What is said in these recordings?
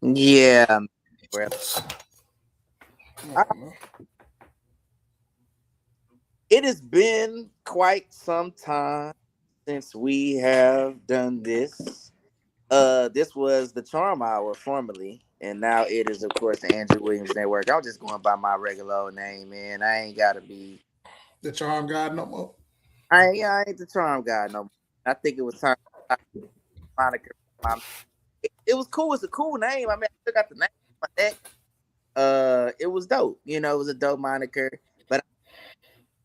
Yeah, bro. Come I, on, man. it has been quite some time since we have done this. This was the Charm Hour formerly, and now it is, of course, the Andrew Williams Network. I'm just going by my regular old name, man. I ain't gotta be. The charm god no more. I ain't the Charm guy no more. I think it was time. To moniker. It was cool. It's a cool name. I mean, I still got the name on my neck. It was dope. It was a dope moniker, but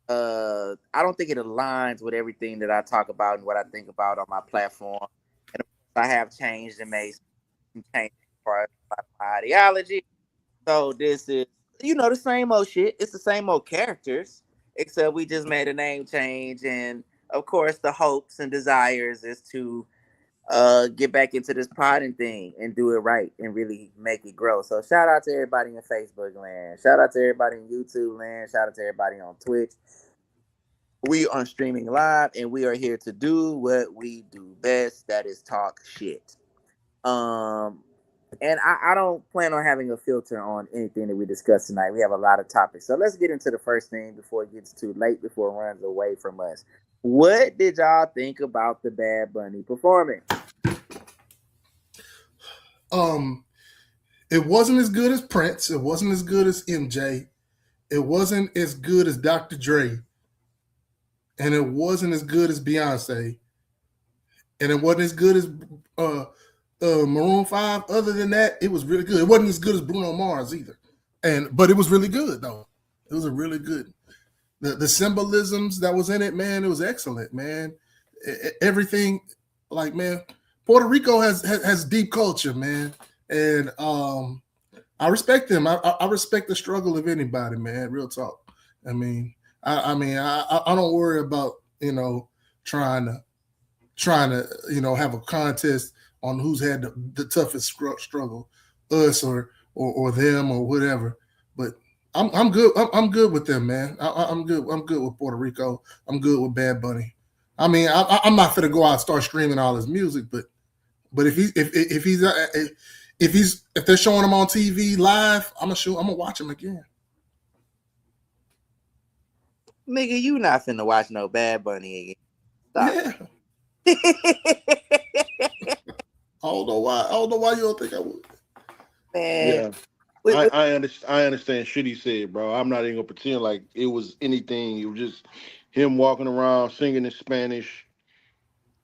I don't think it aligns with everything that I talk about and what I think about on my platform. And of course, I have changed and made some changes as far as my ideology. So this is, the same old shit. It's the same old characters, except we just made a name change. And of course, the hopes and desires is to get back into this potting thing and do it right and really make it grow. So shout out to everybody in Facebook land. Shout out to everybody in YouTube land. Shout out to everybody on Twitch. We are streaming live and we are here to do what we do best. That is talk shit. Um, and I don't plan on having a filter on anything that we discuss tonight. We have a lot of topics. So let's get into the first thing before it gets too late, before it runs away from us. What did y'all think about the Bad Bunny performance? Um, it wasn't as good as Prince. It wasn't as good as MJ. It wasn't as good as Dr. Dre, and it wasn't as good as Beyonce, and it wasn't as good as uh, Maroon Five. Other than that, it was really good. It wasn't as good as Bruno Mars either, but it was really good though. It was a really good. The symbolisms that was in it, man, it was excellent, man. Everything, like, man, Puerto Rico has deep culture, man, and I respect them. I respect the struggle of anybody, man. Real talk. I mean, I don't worry about trying to have a contest on who's had the toughest struggle, us or them or whatever. But I'm good. I'm good with them, man. I'm good. I'm good with Puerto Rico. I'm good with Bad Bunny. I mean, I'm not gonna go out and start streaming all his music, but if they're showing him on TV live, I'm gonna watch him again. Nigga, you not finna watch no Bad Bunny again. Stop Yeah, it. I don't know why. I don't know why you don't think I would. Man. Yeah, Wait, wait. I understand shit he said, bro. I'm not even gonna pretend like it was anything. It was just him walking around singing in Spanish.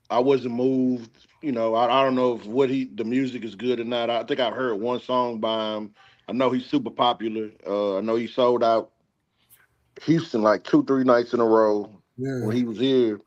I wasn't moved. I don't know if the music is good or not. I think I've heard one song by him. I know he's super popular. I know he sold out Houston like 2, 3 nights in a row when Yeah, he was here.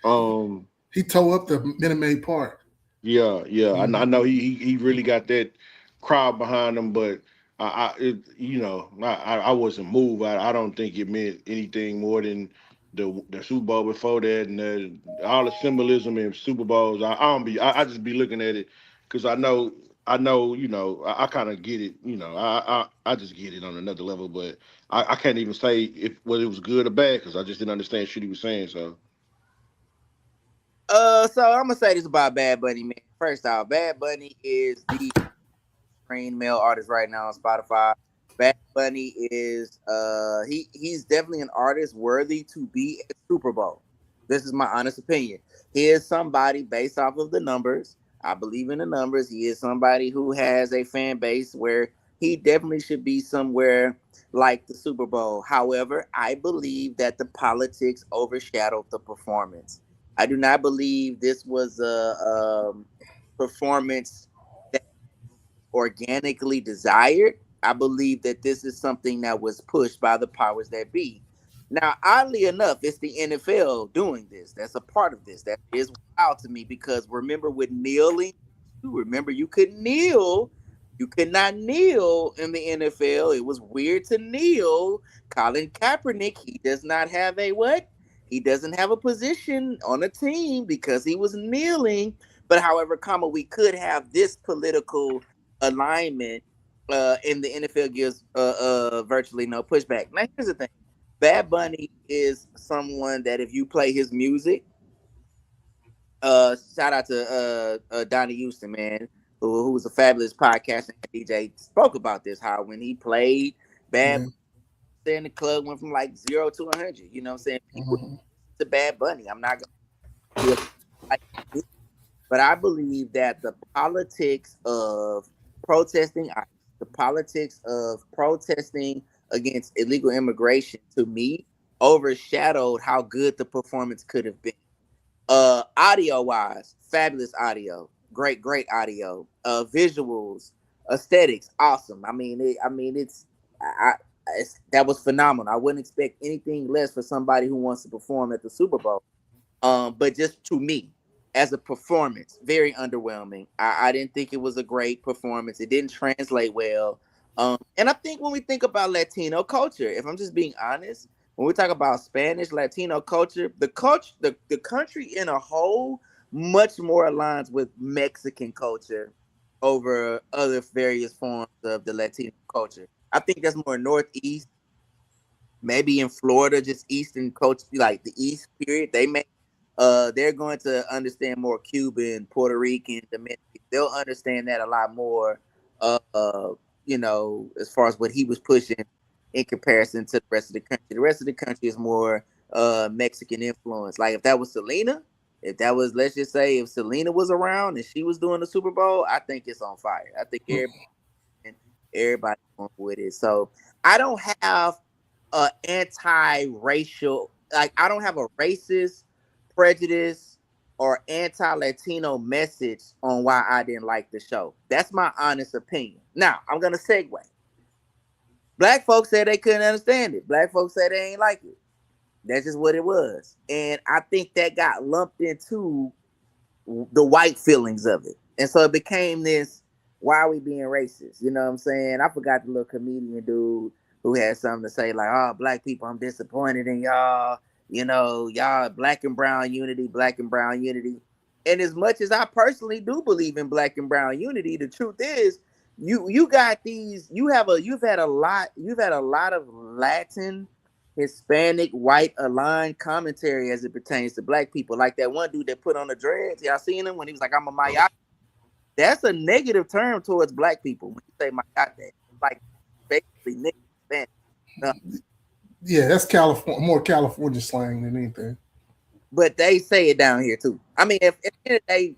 Um, he tore up the Minute Maid Park. yeah, yeah. I Mhm. know he really got that crowd behind him, but I wasn't moved. I don't think it meant anything more than the Super Bowl before that and all the symbolism in Super Bowls. I just be looking at it because I know I kind of get it. I just get it on another level, but I can't even say if whether it was good or bad because I just didn't understand shit he was saying. So So I'm gonna say this about Bad Bunny, man. First off, Bad Bunny is the streamed male artist right now on Spotify. Bad Bunny is he's definitely an artist worthy to be at Super Bowl. This is my honest opinion. He is somebody based off of the numbers. I believe in the numbers. He is somebody who has a fan base where he definitely should be somewhere like the Super Bowl. However, I believe that the politics overshadowed the performance. I do not believe this was a performance organically desired. I believe that this is something that was pushed by the powers that be. Now, oddly enough, it's the NFL doing this. That's a part of this. That is wild to me because remember with kneeling, remember you could kneel. You could not kneel in the NFL. It was weird to kneel. Colin Kaepernick, he does not have a what? He doesn't have a position on a team because he was kneeling. But however, comma, we could have this political alignment, and the NFL gives virtually no pushback. Now, here's the thing: Bad Bunny is someone that if you play his music, shout out to Donnie Houston, man. who was a fabulous podcaster and DJ, spoke about this. How when he played Bad Yeah. Bunny in the club went from like 0 to 100. You know what I'm saying? People Mhm. to Bad Bunny. I'm not gonna do it like this, but I believe that the politics of protesting ICE, the politics of protesting against illegal immigration, to me, overshadowed how good the performance could have been. Audio wise, fabulous audio, great audio. Visuals, aesthetics, awesome. I, that was phenomenal. I wouldn't expect anything less for somebody who wants to perform at the Super Bowl. But just to me, as a performance, very underwhelming. I didn't think it was a great performance. It didn't translate well. And I think when we think about Latino culture, if I'm just being honest, when we talk about Spanish Latino culture, the country in a whole much more aligns with Mexican culture over other various forms of the Latino culture. I think that's more northeast, maybe in Florida, just Eastern coach, like the East period, they're going to understand more Cuban, Puerto Rican, Dominican. They'll understand that a lot more. Uh, as far as what he was pushing in comparison to the rest of the country. The rest of the country is more Mexican influence. Like if that was Selena, if that was, let's just say, if Selena was around and she was doing the Super Bowl, I think it's on fire. I think everybody going with it. So I don't have a anti-racial, like I don't have a racist prejudice or anti-Latino message on why I didn't like the show. That's my honest opinion. Now I'm gonna segue. Black folks said they couldn't understand it. Black folks said they ain't like it. That's just what it was. And I think that got lumped into the white feelings of it. And so it became this, why are we being racist? You know what I'm saying? I forgot the little comedian dude who had something to say like, oh, black people, I'm disappointed in y'all. Y'all black and brown unity, black and brown unity. And as much as I personally do believe in black and brown unity, the truth is you got these, you've had a lot of Latin, Hispanic, white aligned commentary as it pertains to black people. Like that one dude that put on the dreads. Y'all seen him when he was like, I'm a Mayate. That's a negative term towards black people when you say Mayate. Like basically negative Spanish. Uh, Yeah, that's California, more California slang than anything. but they say it down here too. I mean, if at the end of the day,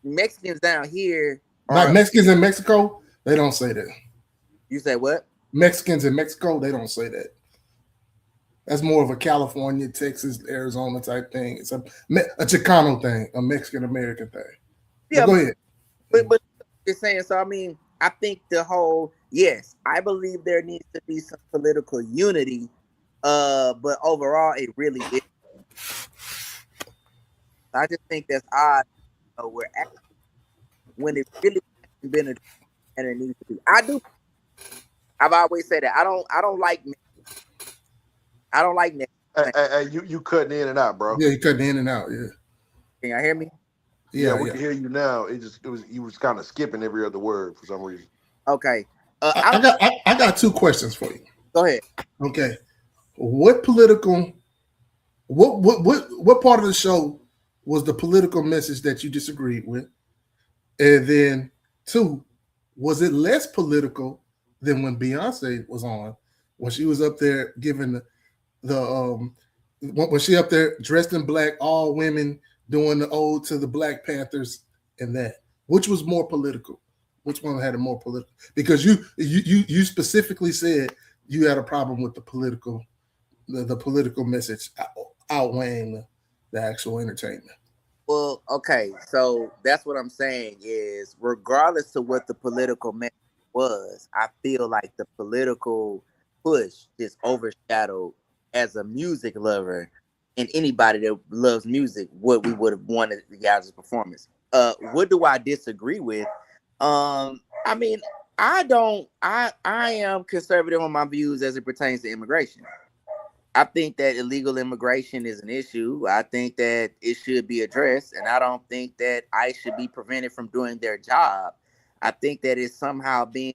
Mexicans down here Like are, Mexicans in Mexico, they don't say that. you say what? Mexicans in Mexico, they don't say that. That's more of a California, Texas, Arizona type thing. It's a Chicano thing, a Mexican American thing. But Yeah, go ahead. but just saying. So I mean, I think the whole, yes, I believe there needs to be some political unity. But overall, it really is. I just think that's odd. We're at when it really hasn't been a and it needs to be. I do. I've always said that. I don't like Mexican. You cutting in and out, bro. Yeah, you cut in and out. Yeah, Can y'all hear me? Yeah, yeah, we yeah. can hear you now. It was you was kind of skipping every other word for some reason. Okay. I, I I don't. got I got two questions for you. Go ahead. Okay, what political what part of the show was the political message that you disagreed with? And then two, was it less political than when Beyonce was on, when she was up there giving the when she up there dressed in black, all women doing the ode to the Black Panthers and that, which was more political? Which one had a more political? Because you specifically said you had a problem with the political message outweighing the actual entertainment. Well, okay. So that's what I'm saying is, regardless of what the political message was, I feel like the political push is overshadowed as a music lover and anybody that loves music, what we would have wanted the guys' performance. What do I disagree with? I mean, I am conservative on my views as it pertains to immigration. I think that illegal immigration is an issue. I think that it should be addressed, and I don't think that ICE should be prevented from doing their job. I think that it's somehow being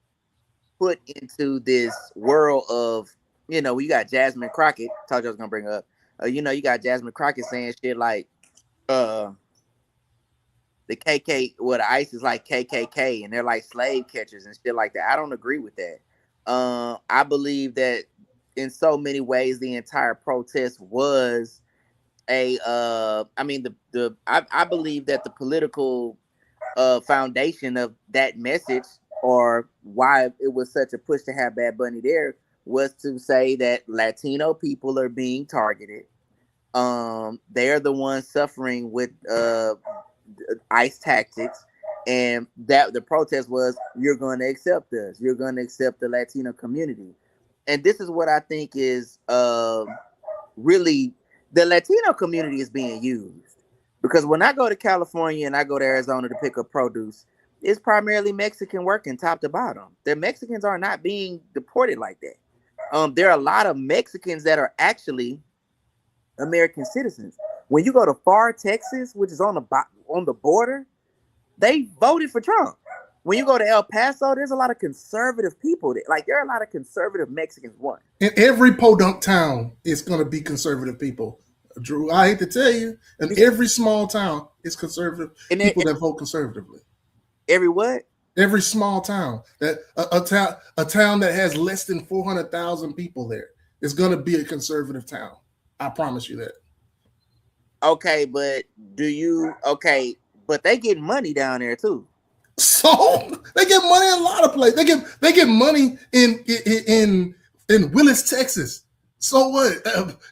put into this world of, you got Jasmine Crockett. Told you I was gonna bring her up. You got Jasmine Crockett saying shit like, uh, the KK, well, the ICE is like KKK, and they're like slave catchers and shit like that. I don't agree with that. I believe that in so many ways, the entire protest was I mean, I believe that the political foundation of that message, or why it was such a push to have Bad Bunny there, was to say that Latino people are being targeted. They're the ones suffering with ICE tactics, and that the protest was, you're going to accept us, you're going to accept the Latino community. And this is what I think is really, the Latino community is being used, because when I go to California and I go to Arizona to pick up produce, it's primarily Mexican working top to bottom. The Mexicans are not being deported like that. There are a lot of Mexicans that are actually American citizens. When you go to Far Texas, which is on the border, they voted for Trump. When you go to El Paso, there's a lot of conservative people there. Like, there are a lot of conservative Mexicans. One, In every podunk town, it's going to be conservative people. Drew, I hate to tell you, in every small town, it's conservative people that vote conservatively. Every what? Every small town, that a town that has less than 400,000 people there is going to be a conservative town. I promise you that. Okay, but but they get money down there too. So they get money in a lot of places. They get money in Willis, Texas. So what?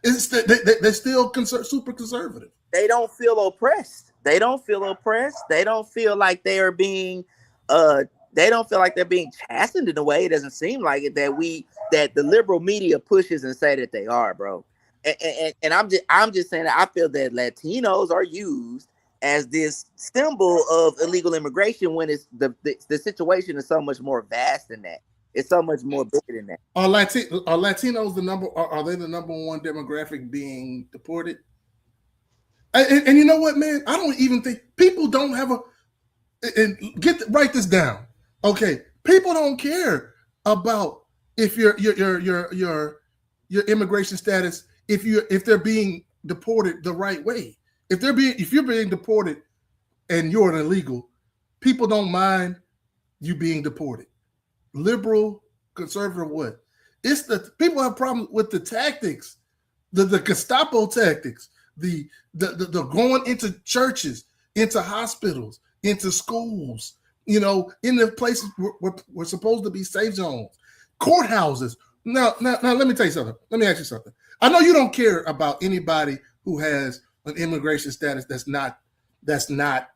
They're still super conservative. They don't feel oppressed. They don't feel oppressed. They don't feel like they are being they don't feel like they're being chastened in a way. It doesn't seem like it that the liberal media pushes and say that they are, bro. And I'm just saying that I feel that Latinos are used as this symbol of illegal immigration, when it's the situation is so much more vast than that. It's so much more bigger than that. Are Latinos the number? Are they the number one demographic being deported? And you know what, man? I don't even think people don't have a. And write this down, okay? People don't care about if your immigration status, if they're being deported the right way. If you're being deported and you're an illegal, people don't mind you being deported. Liberal, conservative, what? It's the people have problems with the tactics, the Gestapo tactics, the going into churches, into hospitals, into schools, in the places we're supposed to be safe zones, courthouses. Now, let me tell you something. Let me ask you something. I know you don't care about anybody who has an immigration status that's not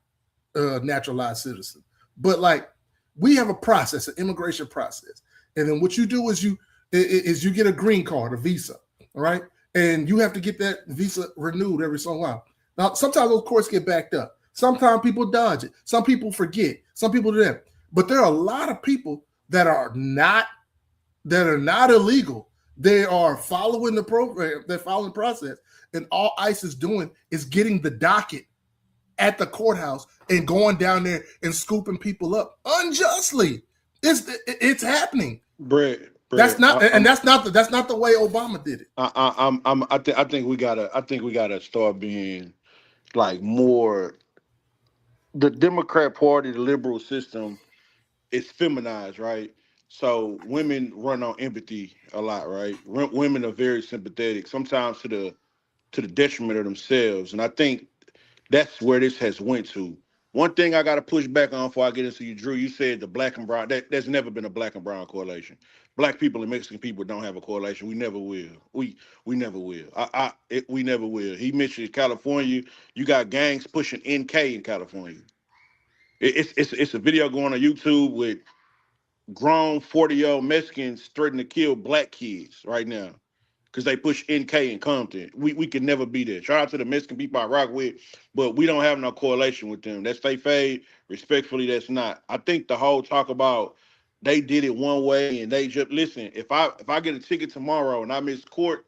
a naturalized citizen, but like, we have a process, an immigration process, and then what you do is you get a green card, a visa, all right, and you have to get that visa renewed every so while. Now, sometimes those courts get backed up. Sometimes people dodge it. Some people forget. Some people do that. But there are a lot of people that are not illegal. They are following the program. They're following the process. And all ICE is doing is getting the docket at the courthouse and going down there and scooping people up unjustly. It's happening. Brett, that's not the way Obama did it. I think we gotta start being like more. The Democrat Party, the liberal system, is feminized, right? So women run on empathy a lot, right? Women are very sympathetic, sometimes to the detriment of themselves, and I think that's where this has went to. One thing I got to push back on before I get into you, Drew. You said the black and brown. There's never been a black and brown correlation. Black people and Mexican people don't have a correlation. We never will. We never will. We never will. He mentioned California. You got gangs pushing NK in California. It's a video going on YouTube with grown 40-year-old Mexicans threatening to kill black kids right now because they push NK in Compton. We can never be there. Shout out to the Mexican people I rock with, but we don't have no correlation with them. That's they fade. Respectfully, that's not. I think the whole talk about they did it one way and they just listen. If I get a ticket tomorrow and I miss court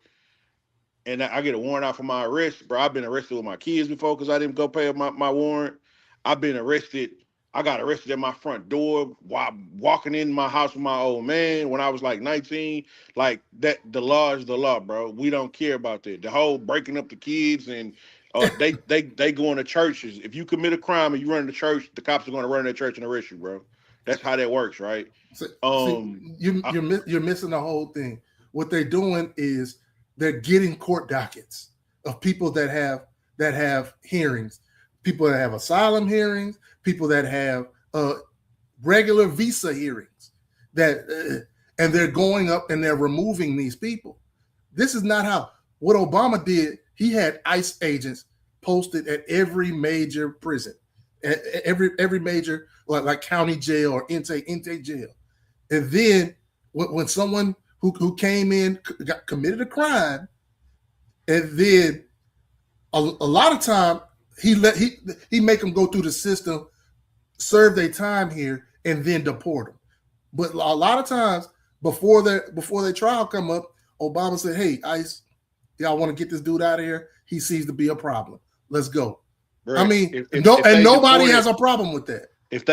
and I get a warrant out for my arrest, bro, I've been arrested with my kids before because I didn't go pay my warrant. I've been arrested. I got arrested at my front door while walking in my house with my old man when I was like 19. Like that, the law is the law, bro. We don't care about that. The whole breaking up the kids and They go into churches. If you commit a crime and you run the church, the cops are going to run that church and arrest you, bro. That's how that works, right? You're missing the whole thing. What they're doing is they're getting court dockets of people that have hearings, people that have asylum hearings, people that have regular visa hearings, and they're going up and they're removing these people. This is not how. What Obama did, he had ICE agents posted at every major prison, every major like county jail or intake jail. And then when someone who came in committed a crime, and then a lot of time he make them go through the system, serve their time here, and then deport them. But a lot of times before their trial come up, Obama said, "Hey, ICE, y'all want to get this dude out of here? He seems to be a problem. Let's go." Right. I mean, nobody has a problem with that. If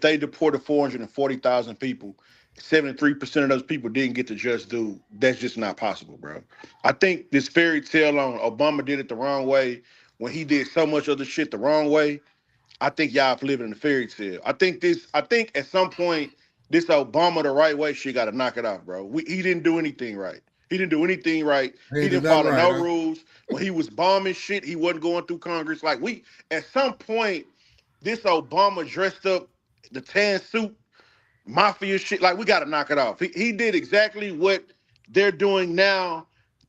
they deported 440,000 people, 73% of those people didn't get the just due. That's just not possible, bro. I think this fairy tale on Obama did it the wrong way when he did so much other shit the wrong way. I think y'all living in a fairy tale. I think at some point this Obama the right way shit got to knock it off, bro. He didn't do anything right. He didn't do anything right. He didn't follow no rules. When he was bombing shit, he wasn't going through Congress. Like at some point, this Obama dressed up the tan suit, mafia shit. Like we got to knock it off. He did exactly what they're doing now.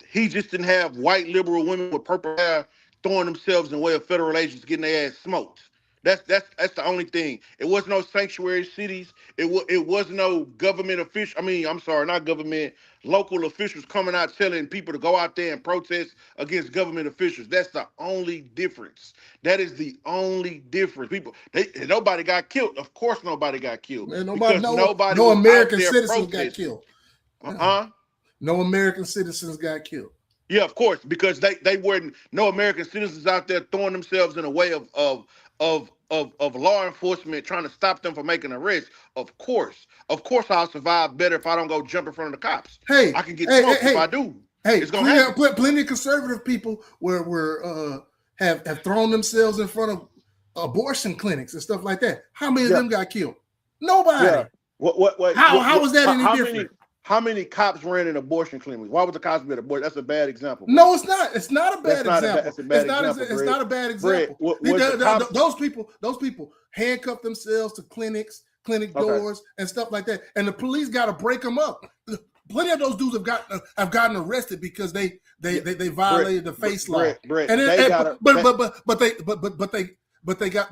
He just didn't have white liberal women with purple hair throwing themselves in the way of federal agents getting their ass smoked. That's the only thing. It was no sanctuary cities. It was no government official. I mean, I'm sorry, not government. Local officials coming out telling people to go out there and protest against government officials. That's the only difference. That is the only difference. Nobody got killed. Of course, nobody got killed. Man, no American citizens got killed. No American citizens got killed. Yeah, of course, because they weren't no American citizens out there throwing themselves in the way of law enforcement trying to stop them from making arrests. Of course, I'll survive better if I don't go jump in front of the cops. Hey, I can get smoked if I do. Hey, it's gonna happen. Plenty of conservative people have thrown themselves in front of abortion clinics and stuff like that. How many of them got killed? Nobody. Yeah. How was that any different? How many cops ran in abortion clinics? Why would the cops be an abortion? That's a bad example. Bro. No, it's not. It's not a bad example. It's not a bad example. Those people handcuff themselves to clinic doors and stuff like that, and the police got to break them up. Plenty of those dudes have gotten arrested because they violated the face law.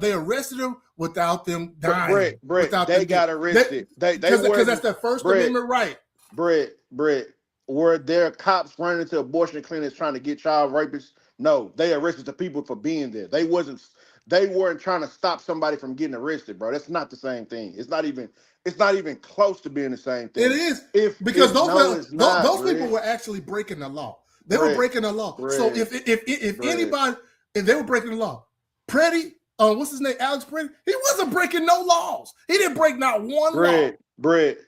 They arrested them without them dying. They got arrested. Because that's their First Amendment right. Brett, were there cops running into abortion clinics trying to get child rapists? No, they arrested the people for being there. They weren't trying to stop somebody from getting arrested, bro. That's not the same thing. It's not even close to being the same thing. It is because those people were actually breaking the law. They were breaking the law. So if anybody, if they were breaking the law, Preddy, what's his name? Alex Preddy, he wasn't breaking no laws. He didn't break not one law. Brett,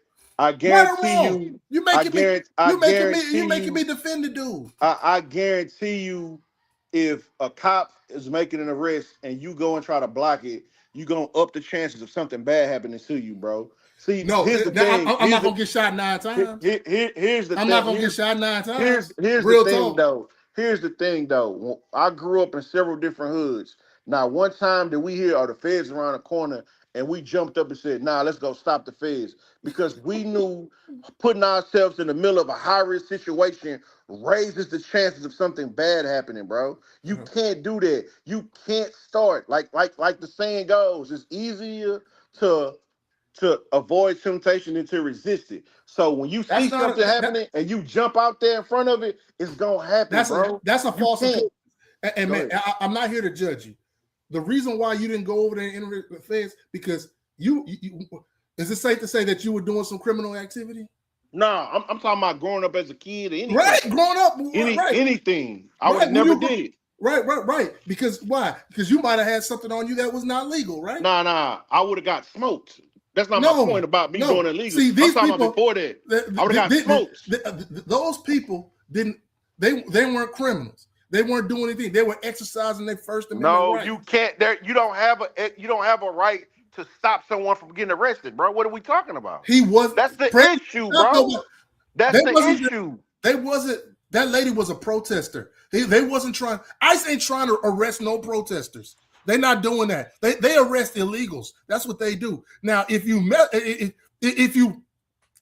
I guarantee you're making me defend the dude. I guarantee you, if a cop is making an arrest and you go and try to block it, you're gonna up the chances of something bad happening to you, bro. See, here's the thing. I'm not gonna get shot 9 times. Here's the thing. I'm not gonna get shot 9 times. Here's the thing, though. Here's the thing, though. I grew up in several different hoods. Now, one time did we hear, the feds around the corner, and we jumped up and said, nah, let's go stop the feds. Because we knew putting ourselves in the middle of a high-risk situation raises the chances of something bad happening, bro. You can't do that. You can't start. Like the saying goes, it's easier to avoid temptation than to resist it. So when you see something happening and you jump out there in front of it, it's going to happen, bro. That's a false opinion. And man, I'm not here to judge you. The reason why you didn't go over there and enter the feds because you is it safe to say that you were doing some criminal activity? No, I'm talking about growing up as a kid or anything. Right, growing up. Anything. I would never did. Right. Because why? Because you might have had something on you that was not legal, right? Nah. I would have got smoked. That's not my point about me doing illegal. See, these people about before that. I would have got smoked. Those people didn't. They weren't criminals. They weren't doing anything. They were exercising their First Amendment No, right. you can't. There, you don't have a right to stop someone from getting arrested, bro. What are we talking about? He was That's the Freddie. issue, bro. They That's the wasn't. issue. They wasn't. That lady was a protester. They wasn't trying. ICE ain't trying to arrest no protesters. They're not doing that. They arrest illegals. That's what they do. Now, if you met, if you,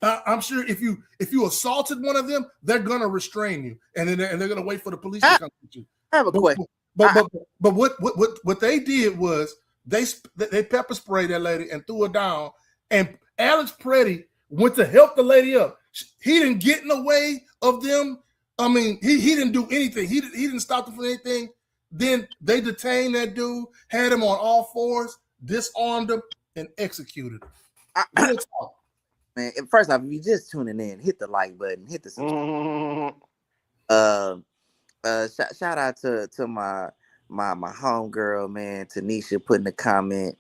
I'm sure if you assaulted one of them, they're gonna restrain you, and they're gonna wait for the police to come get you. I have a question. But what they did was they pepper sprayed that lady and threw her down. And Alex Preddy went to help the lady up. He didn't get in the way of them. I mean, he didn't do anything. He didn't stop them from anything. Then they detained that dude, had him on all fours, disarmed him, and executed him. Real talk. Man, first off, if you're just tuning in, hit the like button, hit the subscribe. Shout out to my homegirl, man, Tanisha, putting a comment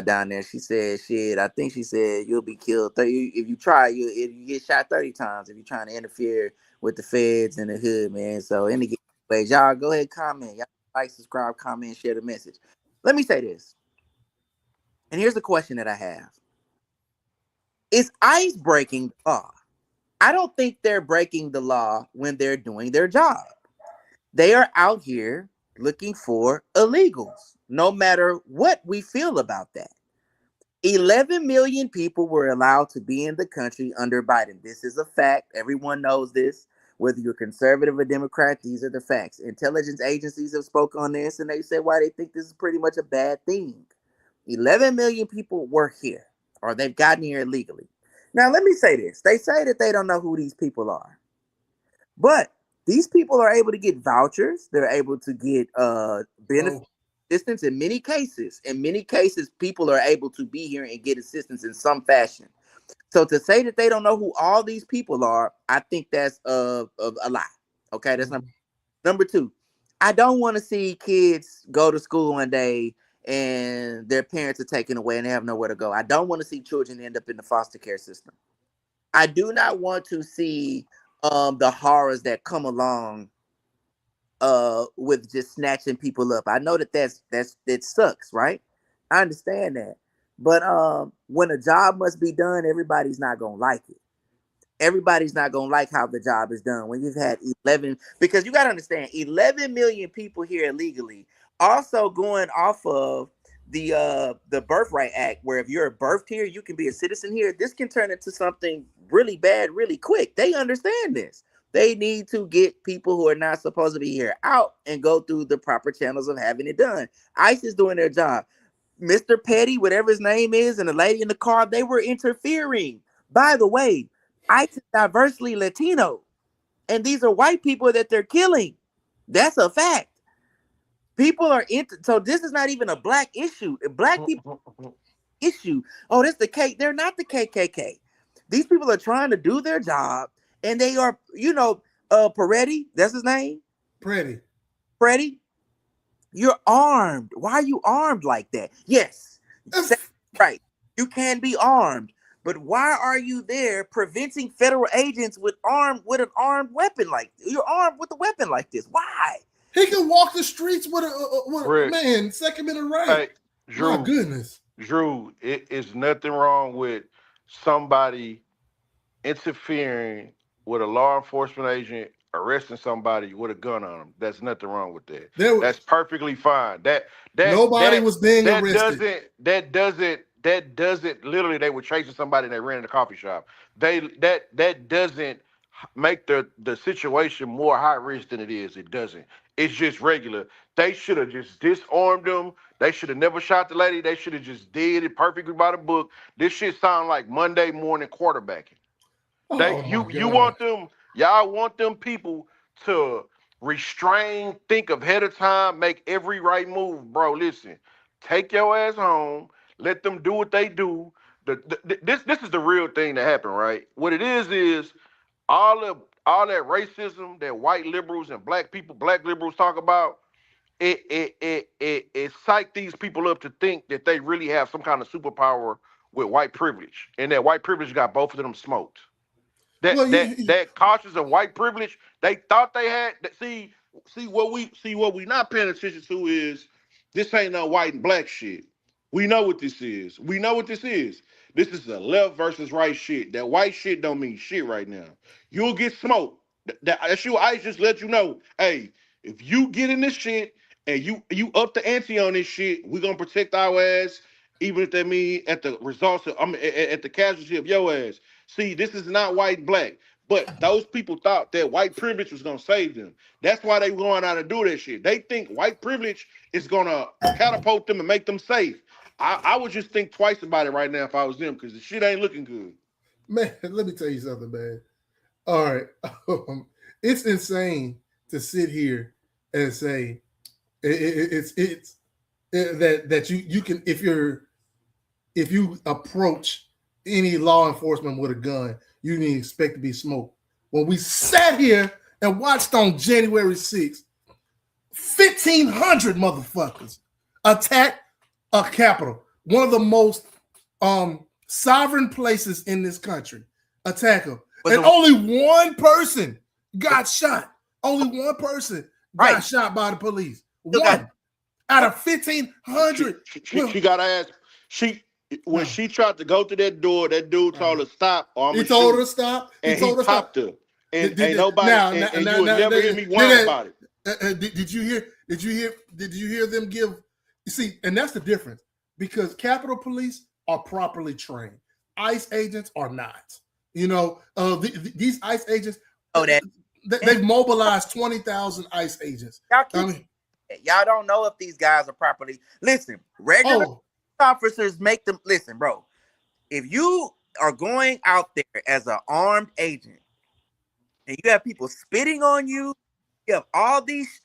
down there. She said, "Shit, I think she said you'll be killed 30 if you try. You get shot 30 times if you're trying to interfere with the feds in the hood, man." So, any ways, y'all go ahead, comment, y'all like, subscribe, comment, share the message. Let me say this, and here's the question that I have: is ICE breaking the law? I don't think they're breaking the law when they're doing their job. They are out here looking for illegals, no matter what we feel about that. 11 million people were allowed to be in the country under Biden. This is a fact. Everyone knows this. Whether you're conservative or Democrat, these are the facts. Intelligence agencies have spoken on this, and they said why they think this is pretty much a bad thing. 11 million people were here, or they've gotten here illegally. Now, let me say this. They say that they don't know who these people are. But these people are able to get vouchers. They're able to get benefit assistance in many cases. In many cases, people are able to be here and get assistance in some fashion. So to say that they don't know who all these people are, I think that's a lie. Okay, that's number two. I don't want to see kids go to school one day and their parents are taken away and they have nowhere to go. I don't want to see children end up in the foster care system. I do not want to see the horrors that come along with just snatching people up. I know that sucks, right? I understand that. But when a job must be done, everybody's not gonna like it. Everybody's not gonna like how the job is done when you've had 11, because you gotta understand 11 million people here illegally. Also going off of the Birthright Act, where if you're birthed here, you can be a citizen here. This can turn into something really bad really quick. They understand this. They need to get people who are not supposed to be here out and go through the proper channels of having it done. ICE is doing their job. Mr. Petty, whatever his name is, and the lady in the car, they were interfering. By the way, ICE is diversely Latino, and these are white people that they're killing. That's a fact. People are so this is not even a black issue. Black people issue. Oh, this the K. They're not the KKK. These people are trying to do their job, and they are, Peretti, that's his name. Freddie, you're armed. Why are you armed like that? Yes, right. You can be armed, but why are you there preventing federal agents with an armed weapon? Like you're armed with a weapon like this. Why? He can walk the streets with a man, Second Amendment right. Hey, Drew, my goodness. Drew, it is nothing wrong with somebody interfering with a law enforcement agent, arresting somebody with a gun on them. That's nothing wrong with that. That's perfectly fine. Nobody was being arrested. That doesn't literally they were chasing somebody and they ran in a coffee shop. That doesn't make the situation more high risk than it is. It doesn't. It's just regular. They should have just disarmed them. They should have never shot the lady. They should have just did it perfectly by the book. This shit sound like Monday morning quarterbacking. Y'all want them people to restrain, think ahead of time, make every right move, bro. Listen, take your ass home, let them do what they do. This is the real thing that happened, right? What it is all that racism that white liberals and black liberals talk about. It psyched these people up to think that they really have some kind of superpower with white privilege, and that white privilege got both of them smoked. That cautious of white privilege, they thought they had. See, what we not paying attention to is this ain't no white and black shit. We know what this is. We know what this is. This is a left versus right shit. That white shit don't mean shit right now. You'll get smoked. That's you. I just let you know. Hey, if you get in this shit and you up the ante on this shit, we gonna protect our ass, even if that mean at the results of at the casualty of your ass. See, this is not white and black. But those people thought that white privilege was gonna save them. That's why they going out and do that shit. They think white privilege is gonna catapult them and make them safe. I would just think twice about it right now if I was them, because the shit ain't looking good. Man, let me tell you something, man. All right. It's insane to sit here and say it's that you can, if you approach any law enforcement with a gun, you need to expect to be smoked. When we sat here and watched on January 6th, 1,500 motherfuckers attack a Capitol, one of the most sovereign places in this country, attack them. And only one person got shot. Only one person got shot by the police. One out of 1,500. She got ass. When she tried to go to that door, that dude told her stop. He told her to stop. And he popped her. And ain't nobody. And you would never hear me whine about it. Did you hear them give? You see, and that's the difference, because Capitol Police are properly trained. ICE agents are not. You know, these ICE agents. They've mobilized 20,000 ICE agents. Y'all don't know if these guys are properly. Listen, regular officers make them listen, bro. If you are going out there as an armed agent and you have people spitting on you, you have all this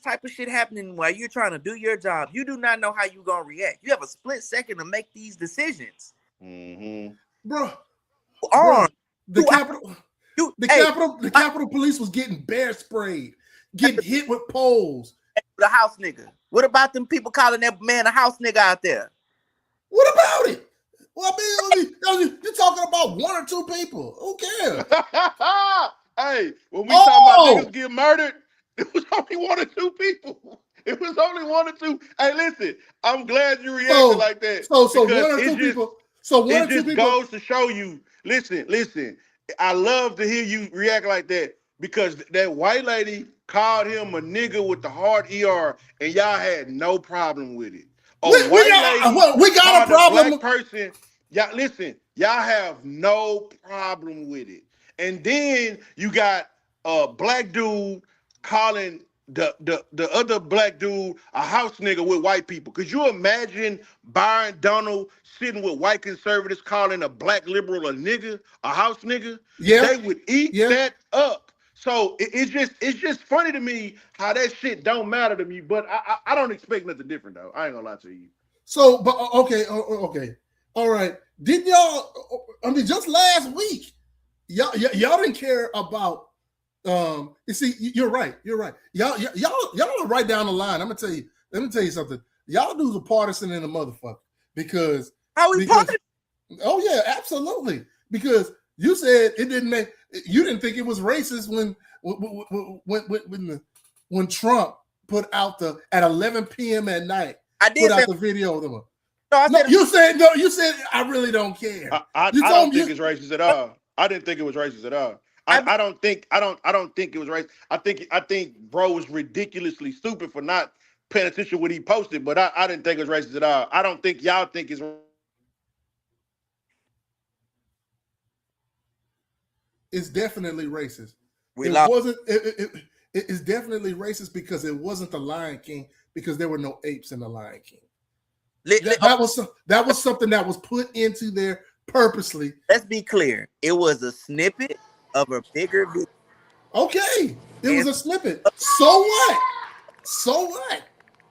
type of shit happening while you're trying to do your job, you do not know how you're gonna react. You have a split second to make these decisions. Bro. The Capitol Police was getting bear sprayed, getting hit with poles. The house nigga. What about them people calling that man a house nigga out there? What about it? Well, I mean, you're talking about one or two people. Who cares? Hey, when we talk about niggas get murdered, it was only one or two people. It was only one or two. Hey, listen, I'm glad you reacted like that. So one or two people. So one or two people goes to show you. Listen. I love to hear you react like that, because that white lady called him a nigga with the hard ER, and y'all had no problem with it. We got a problem. Black person, y'all have no problem with it. And then you got a black dude calling the other black dude a house nigga with white people. Could you imagine Byron Donald sitting with white conservatives calling a black liberal a nigga, a house nigga? Yeah, they would eat that up. So it's just funny to me how that shit don't matter to me. But I don't expect nothing different though. I ain't gonna lie to you. So, but okay, all right. Didn't y'all? I mean, just last week, y'all didn't care about. You see, you're right. Y'all are right down the line. Let me tell you something. Y'all dudes are partisan in a motherfucker because partisan? Oh yeah, absolutely. Because you said it didn't make. You didn't think it was racist when Trump put out at 11 p.m. at night. I did put out the video of them. You said I really don't care. I don't think it's racist at all. I didn't think it was racist at all. I don't think it was racist. I think bro was ridiculously stupid for not paying attention to what he posted, but I didn't think it was racist at all. I don't think y'all think it's. It's definitely racist. It's definitely racist because it wasn't the Lion King, because there were no apes in the Lion King. That was something that was put into there purposely. Let's be clear. It was a snippet of a bigger video. Okay. It was a snippet. So what?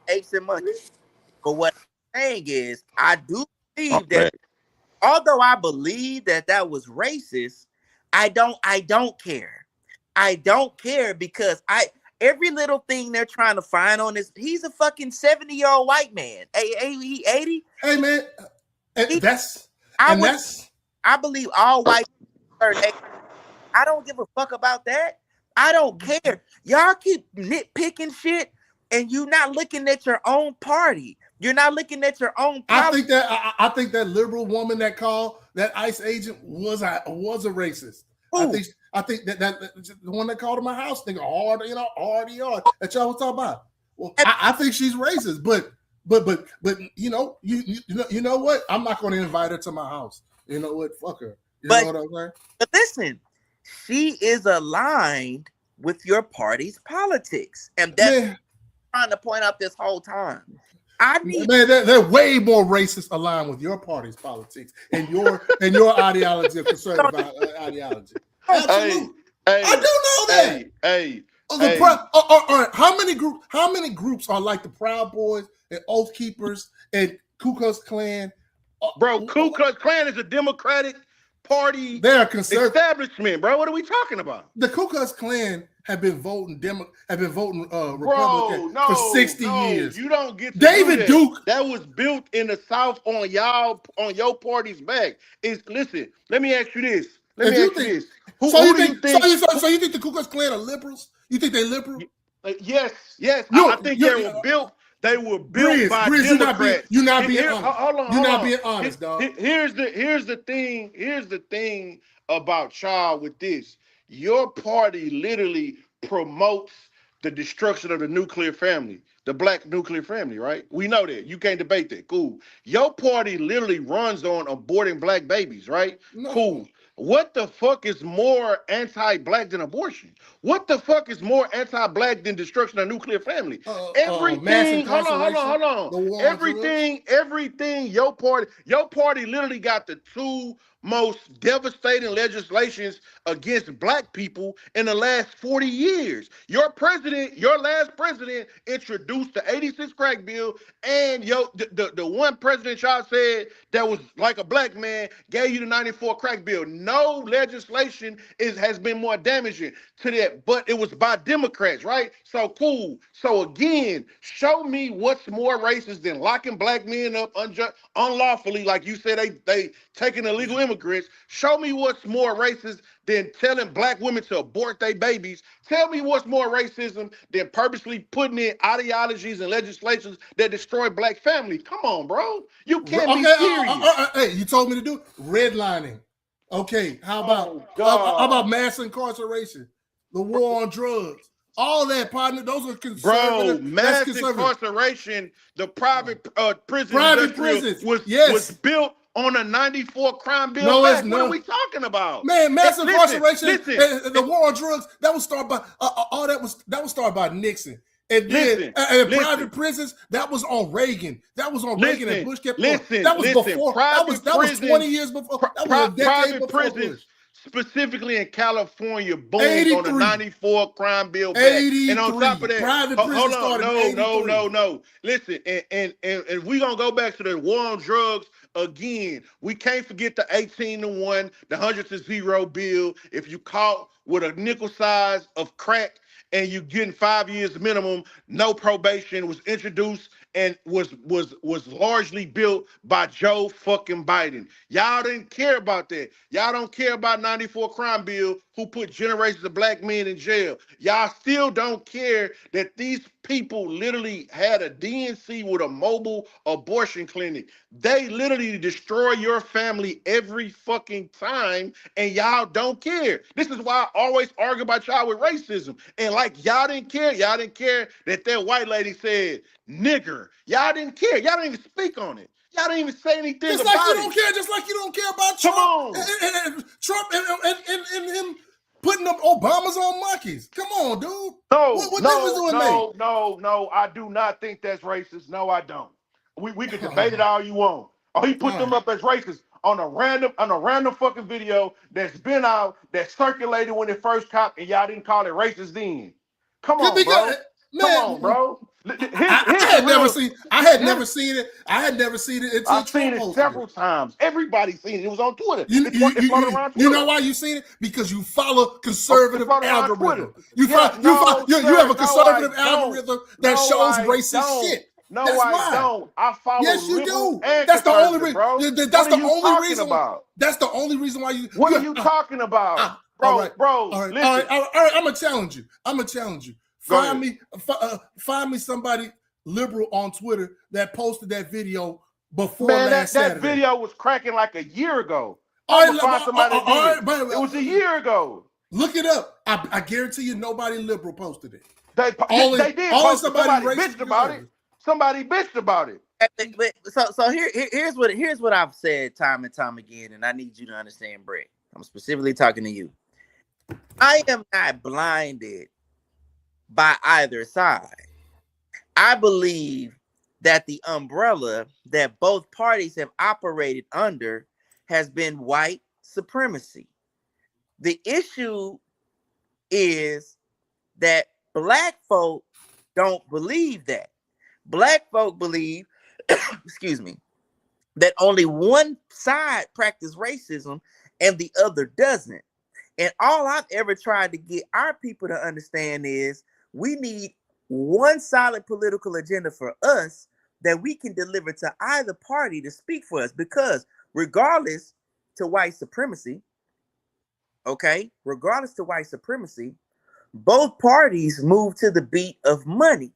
Apes and monkeys. But what I'm saying is, I do believe that although I believe that was racist, I don't care. I don't care because every little thing they're trying to find on this, he's a fucking 70-year-old white man. He 80. Hey man, I believe all white people are 80. I don't give a fuck about that. I don't care. Y'all keep nitpicking shit, and you not looking at your own party. You're not looking at your own policy. I think that liberal woman that called that ICE agent was a racist. Ooh. I think that the one that called in my house, nigga, hard, that y'all was talking about. Well, I think she's racist, but you know what? I'm not going to invite her to my house. You know what? Fuck her. You know what I'm saying? But listen, she is aligned with your party's politics, and that's what I'm trying to point out this whole time. They're way more racist aligned with your party's politics and your ideology of conservative ideology. Absolutely. I do know that. How many groups are like the Proud Boys and Oath Keepers and Ku Klux Klan? Bro, Ku Klux Klan is a Democratic Party. They're conservative establishment, bro. What are we talking about? The Ku Klux Klan have been voting Republican for 60 years. You don't get to David Duke. That was built in the South on your party's back. Listen, let me ask you this. Who do you think the Ku Klux Klan are liberals? You think they're liberal? Yes. I think they were built. They were built by Democrats. You're not being honest. You're not being honest, dog. Here's the thing. Here's the thing about y'all with this. Your party literally promotes the destruction of the nuclear family, the black nuclear family, right? We know that. You can't debate that. Cool. Your party literally runs on aborting black babies, right? No. Cool. What the fuck is more anti-black than abortion? What the fuck is more anti-black than destruction of nuclear family? Everything. Hold on. Everything. Your party literally got the two most devastating legislations against black people in the last 40 years. Your last president introduced the 86 crack bill, and the one president y'all said that was like a black man gave you the 94 crack bill. No legislation has been more damaging to that, but it was by Democrats, right? So cool. So again, show me what's more racist than locking black men up unlawfully, like you said they taking illegal immigrants. Show me what's more racist than telling black women to abort their babies. Tell me what's more racism than purposely putting in ideologies and legislations that destroy black families. Come on, bro. You can't be serious. Hey, you told me to do redlining. Okay, how about mass incarceration, the war on drugs, all that, partner? Those are conservative. Bro, mass incarceration, the private prisons was built on a 94 crime bill. No, what are we talking about? Man, mass incarceration, the war on drugs, that was started by that was started by Nixon. And then private prisons, that was on Reagan. That was on Reagan and Bush kept going. That was before. That was 20 years before. That was a decade before prisons, specifically in California, boomed on a 94 crime bill back. And on top of that, private prisons started no. Listen, and we're going to go back to the war on drugs again. We can't forget the 18-1, the 100-0 bill. If you caught with a nickel size of crack, and you getting 5 years minimum, no probation, was introduced and was largely built by Joe fucking Biden. Y'all didn't care about that. Y'all don't care about 94 crime bill who put generations of black men in jail. Y'all still don't care that these people literally had a DNC with a mobile abortion clinic. They literally destroy your family every fucking time, and y'all don't care. This is why I always argue about y'all with racism. And like y'all didn't care that white lady said nigger. Y'all didn't care. Y'all didn't even speak on it. Y'all didn't even say anything just about like you don't care, just like you don't care about Trump. And Trump and him putting up Obama's on monkeys. Come on, dude. No, I do not think that's racist. No, I don't. We can debate it all you want. Oh, he put them up as racist on a random fucking video that's been out, that circulated when it first caught, and y'all didn't call it racist then. Come on, bro. Come on, bro. I had never seen it. I had never seen it until I've seen it several times. Everybody's seen it. It was on Twitter. You know why you seen it? Because you follow conservative algorithm. You have a conservative algorithm that shows racist shit. No, I don't. I follow. Yes, you do. That's the only reason. That's the only reason. That's the only reason why you. What are you talking about? All right. bro. All right. Listen. All right. I'm gonna challenge you. Go ahead. Find me somebody liberal on Twitter that posted that video before Man, last that Saturday. video was cracking like a year ago. All I'm right, gonna find somebody that did it. but It was a year ago. Look it up. I guarantee you, nobody liberal posted it. They did post it. Somebody bitched about it. Somebody bitched about it. So here's what I've said time and time again, and I need you to understand, Brett. I'm specifically talking to you. I am not blinded by either side. I believe that the umbrella that both parties have operated under has been white supremacy. The issue is that black folk don't believe that. Black folk believe, excuse me, that only one side practices racism and the other doesn't. And all I've ever tried to get our people to understand is we need one solid political agenda for us that we can deliver to either party to speak for us. Because regardless to white supremacy, both parties move to the beat of money.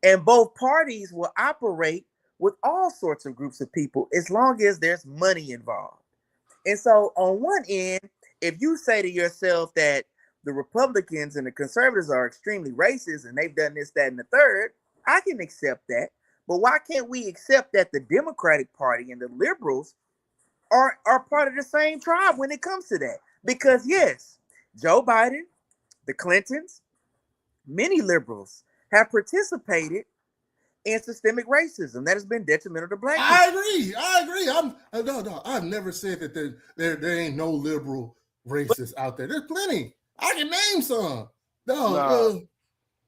And both parties will operate with all sorts of groups of people as long as there's money involved. And so on one end, if you say to yourself that the Republicans and the conservatives are extremely racist and they've done this, that, and the third, I can accept that. But why can't we accept that the Democratic Party and the liberals are part of the same tribe when it comes to that? Because yes, Joe Biden, the Clintons, many liberals have participated in systemic racism that has been detrimental to black people. I agree. I've never said that there ain't no liberal racists out there. There's plenty. I can name some.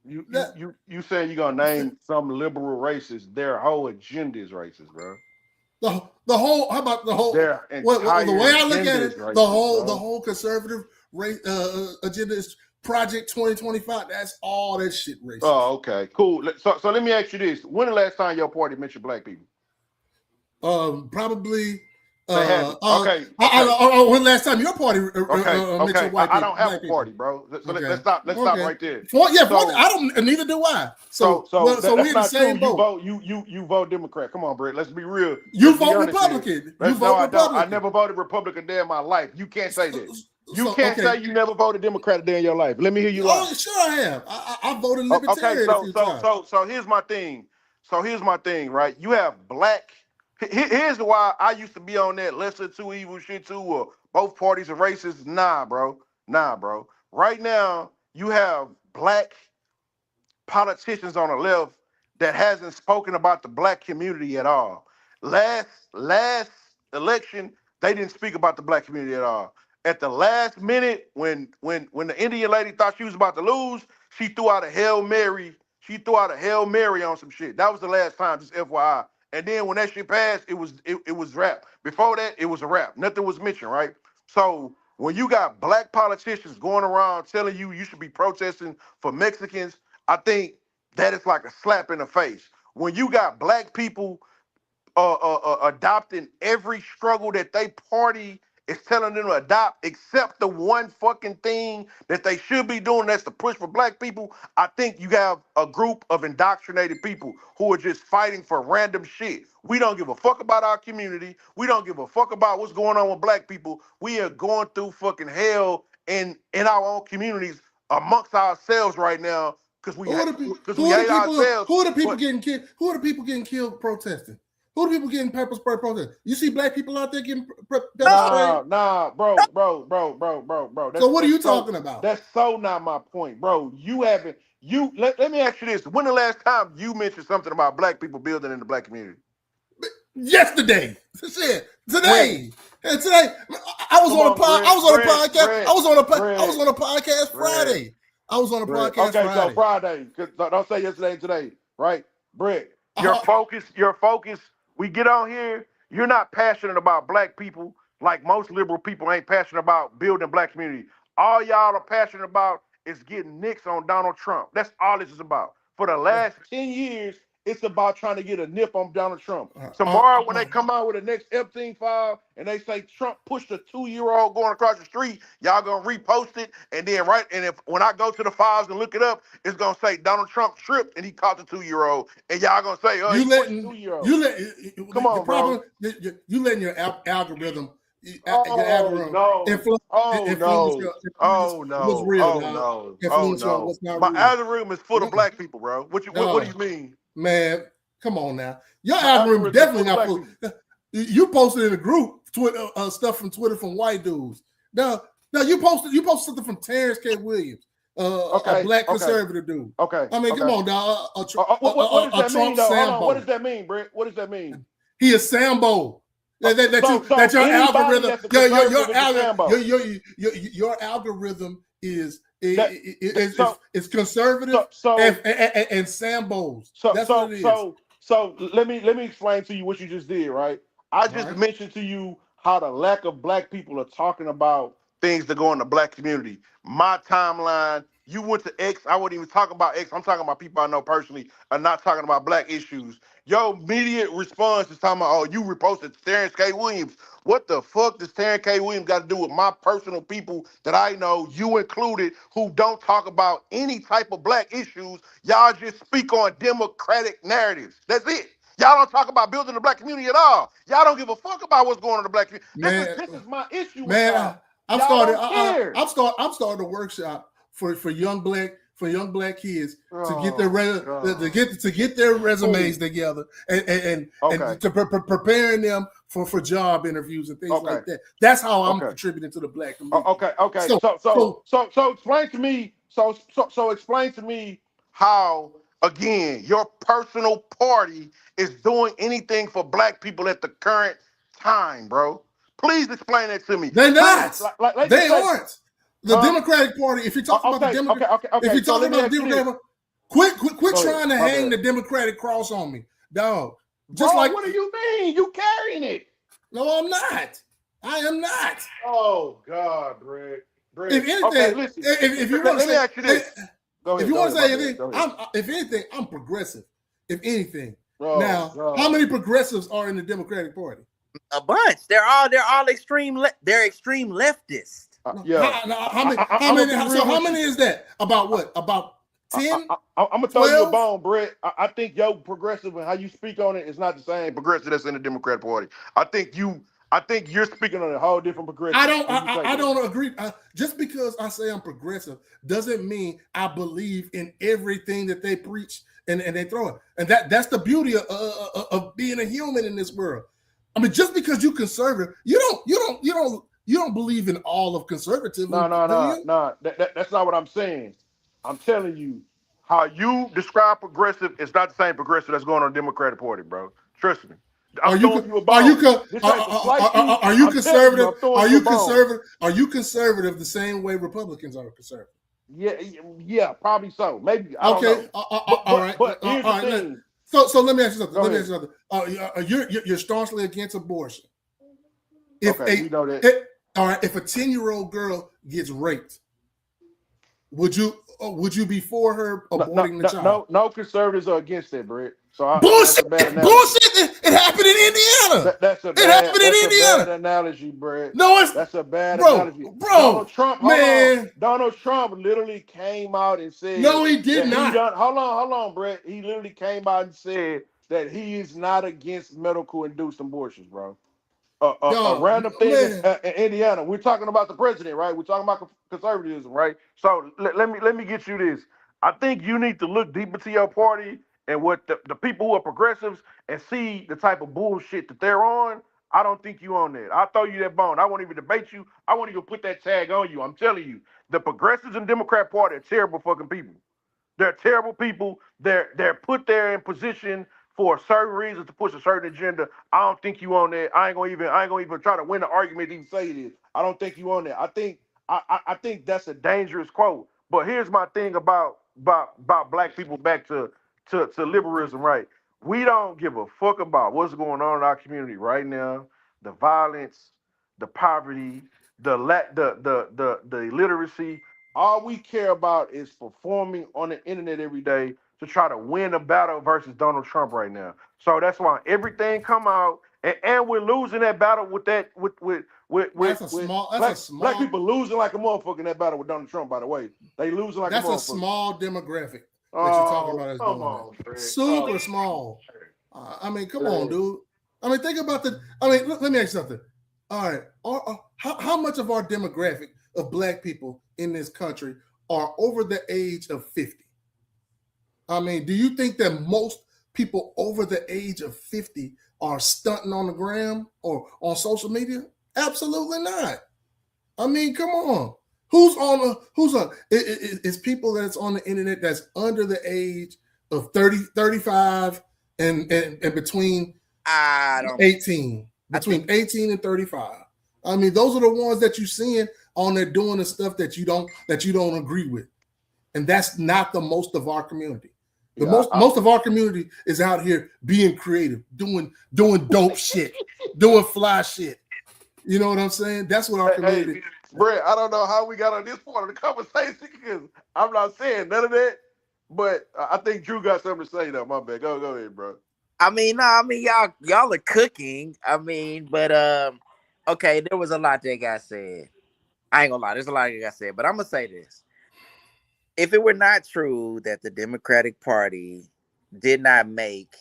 You saying you're gonna name some liberal racists? Their whole agenda is racist, bro. The whole, how about the whole? The way I look at it, the whole conservative race agenda is Project 2025. That's all that shit racist. Oh, okay, cool. So let me ask you this: when the last time your party mentioned black people? Probably. Okay. When last time your party mentioned white people? I don't have a party, bro. So let's stop right there. I don't. Neither do I. So we're in the same boat. You vote Democrat. Come on, Brett. Let's be real. You vote Republican. I never voted Republican a day in my life. You can't say that. You can't say you never voted Democrat a day in your life. Let me hear you lie. Oh, sure I have. I voted Libertarian. So here's my thing. Right? You have black. Here's why I used to be on that lesser two evil shit too, or both parties are racist. Nah, bro. Right now, you have black politicians on the left that hasn't spoken about the black community at all. Last election, they didn't speak about the black community at all. At the last minute, when the Indian lady thought she was about to lose, she threw out a Hail Mary. She threw out a Hail Mary on some shit. That was the last time, just FYI. And then when that shit passed, it was rap. Before that, it was a rap. Nothing was mentioned, right? So when you got black politicians going around telling you should be protesting for Mexicans, I think that is like a slap in the face. When you got black people adopting every struggle that they party is telling them to adopt, except the one fucking thing that they should be doing, that's to push for black people, I think you have a group of indoctrinated people who are just fighting for random shit. We don't give a fuck about our community. We don't give a fuck about what's going on with black people. We are going through fucking hell in our own communities amongst ourselves right now because we hate ourselves. Who are the people getting killed? Who are the people getting killed protesting? Who are the people getting pepper spray protesting? You see black people out there getting pepper spray? Nah, bro. So what are you talking about? That's so not my point, bro. Let me ask you this. When the last time you mentioned something about black people building in the black community? Yesterday. Shit. Today. I was on a podcast. I was on a podcast Friday. I was on a podcast Friday. Okay, so Friday. Don't say yesterday and today, right? Brett, your focus. We get on here, you're not passionate about black people like most liberal people ain't passionate about building black community. All y'all are passionate about is getting nicks on Donald Trump. That's all this is about. For the last 10 years, It's about trying to get a nip on Donald Trump. Uh, uh, Tomorrow, when uh, they come out with the next Epstein file and they say Trump pushed a 2-year-old going across the street, y'all gonna repost it, and then if when I go to the files and look it up, it's gonna say Donald Trump tripped and he caught the 2-year-old, and y'all gonna say, oh, he pushed the 2-year-old. Come on, the problem, bro. you letting your algorithm, Oh influence no. Oh what's no. real, Oh dog. no. Oh Influence on no. what's not My real. algorithm is full of black people, bro. What do you mean? Man, come on now. Your My algorithm algorithm definitely is full not of full. black You posted in a group Twitter stuff from Twitter from white dudes. Now you posted something from Terrence K. Williams, a black conservative dude. Okay. I mean, come on, dog. What does that Trump mean, though? Hold on. Sambo. What does that mean, Brett? What does that mean? He is Sambo. That your anybody algorithm, that's a conservative is a Sambo. your algorithm is conservative and Sambos. That's what it is. So let me explain to you what you just did, right? I just mentioned to you how the lack of black people are talking about things that go in the black community. My timeline, you went to X, I wouldn't even talk about X. I'm talking about people I know personally. I'm not talking about black issues. Your immediate response is talking about, oh, you reposted Terrence K. Williams. What the fuck does Terrence K. Williams got to do with my personal people that I know, you included, who don't talk about any type of black issues? Y'all just speak on democratic narratives. That's it. Y'all don't talk about building the black community at all. Y'all don't give a fuck about what's going on in the black community. This is my issue with y'all. I'm starting a workshop for young black kids to get their resumes together and to preparing them for job interviews and things like that. That's how I'm contributing to the black community. Okay. So explain to me. So explain to me how, again, your personal party is doing anything for black people at the current time, bro. Please explain that to me. They're not. They aren't. The Democratic Party, if you're talking about the Democratic, if you're talking about the Democratic Party, quit trying to hang the Democratic cross on me, dog. Just bro, what do you mean? You carrying it? No, I'm not. I am not. Oh God, Brett. If anything, listen. If you want to say, ask you this. If you want to say anything, if anything, I'm progressive. If anything, how many progressives are in the Democratic Party? A bunch. They're all extreme. They're extreme leftists. How many is that? About what? About 10? I'm gonna throw you a bone, Brett. I think your progressive and how you speak on it is not the same progressive that's in the Democratic Party. I think you're speaking on a whole different progressive. I don't agree. Just because I say I'm progressive doesn't mean I believe in everything that they preach and they throw it. And that's the beauty of being a human in this world. I mean, just because you're conservative, you don't believe in all of conservatism. No. That's not what I'm saying. I'm telling you, how you describe progressive is not the same progressive that's going on the Democratic Party, bro. Trust me. Are you conservative? Are you conservative the same way Republicans are conservative? Yeah, probably so. Maybe. I don't know. All right. But here's the thing. So let me ask you something. You're staunchly against abortion. If we know that. If a 10-year-old girl gets raped, would you be for her aborting the child? No conservatives are against that, Brett. So bullshit. It happened in Indiana. That's a bad analogy, Brett. No, that's a bad analogy. Bro, Donald Trump literally came out and said. No, he did not. Hold on, Brett. He literally came out and said that he is not against medical induced abortions, bro. A random thing in Indiana. We're talking about the president, right? We're talking about conservatism, right? So let me get you this. I think you need to look deep into your party and what the people who are progressives and see the type of bullshit that they're on. I don't think you on that. I'll throw you that bone. I won't even debate you. I won't even put that tag on you. I'm telling you, the progressives and Democrat Party are terrible fucking people. They're terrible people. They're put there in position for certain reasons to push a certain agenda. I don't think you on that. I ain't gonna even try to win the argument to even say this. I don't think you on that. I think that's a dangerous quote. But here's my thing about black people back to liberalism, right? We don't give a fuck about what's going on in our community right now. The violence, the poverty, the illiteracy. All we care about is performing on the internet every day to try to win a battle versus Donald Trump right now. So that's why everything come out, and we're losing that battle with that with black people losing like a motherfucker in that battle with Donald Trump. By the way, they losing like a motherfucker. That's a small demographic that you're talking about as doing that. Super small. I mean, come on, dude. I mean, think about let me ask you something. All right, how much of our demographic of black people in this country are over the age of 50? I mean, do you think that most people over the age of 50 are stunting on the gram or on social media? Absolutely not. I mean, come on. Who's on? It's people that's on the internet that's under the age of 30, 35 and between 18. Between 18 and 35. I mean, those are the ones that you're seeing on there doing the stuff that you don't agree with. And that's not the most of our community. Most of our community is out here being creative, doing dope shit, doing fly shit. You know what I'm saying? That's what our community. Hey, Brett, I don't know how we got on this part of the conversation because I'm not saying none of that. But I think Drew got something to say though. My bad. Go ahead, bro. I mean, y'all are cooking. I mean, but okay, there was a lot that got said. I ain't gonna lie, there's a lot that got said, but I'm gonna say this. If it were not true that the Democratic Party did not make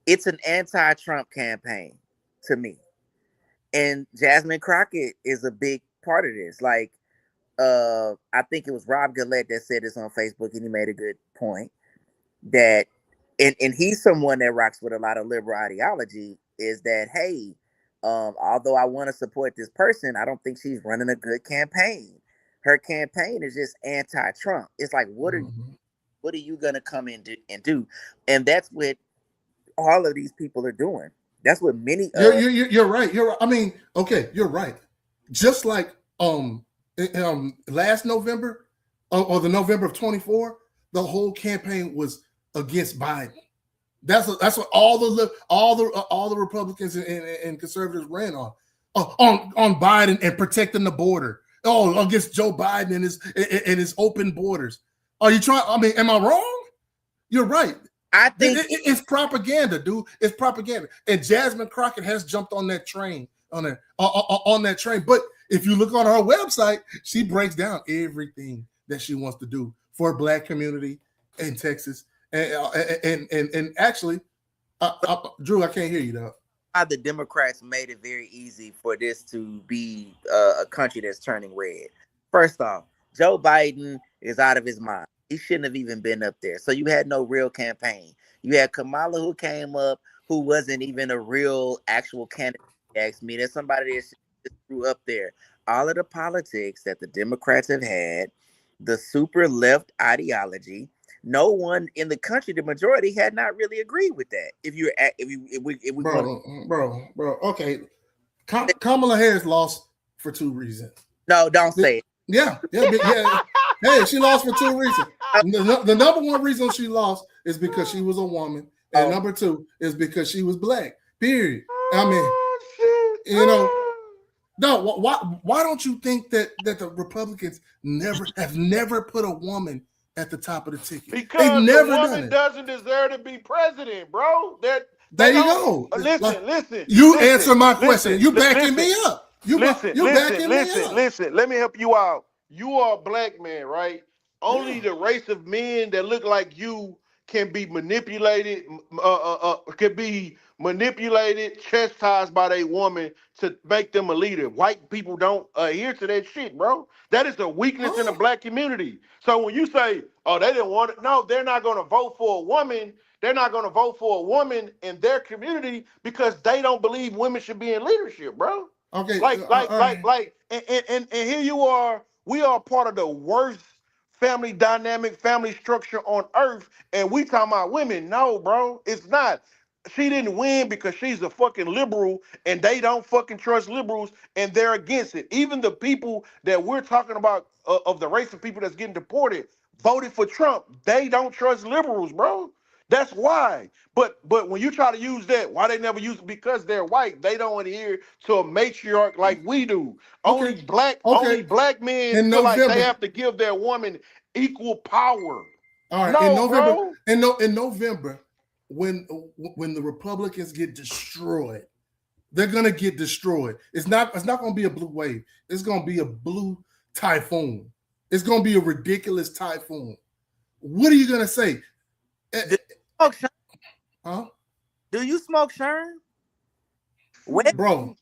it's an anti-Trump campaign to me. And Jasmine Crockett is a big part of this. I think it was Rob Gillette that said this on Facebook, and he made a good point that, and he's someone that rocks with a lot of liberal ideology, is that, hey, although I want to support this person, I don't think she's running a good campaign. Her campaign is just anti-Trump. It's like, what are you gonna come in and do? And that's what all of these people are doing. That's what many. You're right. I mean, okay, you're right. Just like last November or the November of 24, the whole campaign was against Biden. That's what all the Republicans and conservatives ran on Biden and protecting the border. Oh, against Joe Biden and his open borders. Are you trying? I mean, am I wrong? You're right. I think it's propaganda, dude. It's propaganda. And Jasmine Crockett has jumped on that train, on that train. But if you look on her website, she breaks down everything that she wants to do for a black community in Texas. And actually, Drew, I can't hear you though. The Democrats made it very easy for this to be a country that's turning red. First off, Joe Biden is out of his mind. He shouldn't have even been up there. So you had no real campaign. You had Kamala who came up, who wasn't even a real actual candidate. Asked me, there's somebody that just threw up there. All of the politics that the Democrats have had, the super left ideology, no one in the country, the majority, had not really agreed with that. Bro, okay. Kamala Harris lost for two reasons. No, don't say it. Yeah. Hey, she lost for two reasons. The number one reason she lost is because she was a woman, and number two is because she was black. Period. I mean, you know. No, why don't you think that the Republicans never put a woman at the top of the ticket? Because the woman doesn't deserve to be president, bro. There you go. Listen. Answer my question. You backing me up. Listen. Let me help you out. You are a black man, right? Only the race of men that look like you can be manipulated, chastised by their woman to make them a leader. White people don't adhere to that shit, bro. That is a weakness in the black community. So when you say, oh, they didn't want it, no, they're not going to vote for a woman. They're not going to vote for a woman in their community because they don't believe women should be in leadership, bro. Okay. And here you are. We are part of the worst family dynamic, family structure on earth, and we talking about women. No, bro, it's not. She didn't win because she's a fucking liberal, and they don't fucking trust liberals, and they're against it. Even the people that we're talking about of the race of people that's getting deported voted for Trump. They don't trust liberals, bro. That's why. But when you try to use that, why they never use it? Because they're white. They don't adhere to a matriarch like we do. Only black men feel like they have to give their woman equal power. All right, in No, November, bro. in November, when the Republicans get destroyed, they're gonna get destroyed. It's not gonna be a blue wave. It's gonna be a blue typhoon. It's gonna be a ridiculous typhoon. What are you gonna say? Do you smoke Sherm? Huh? Do you smoke Sherm? When? Bro,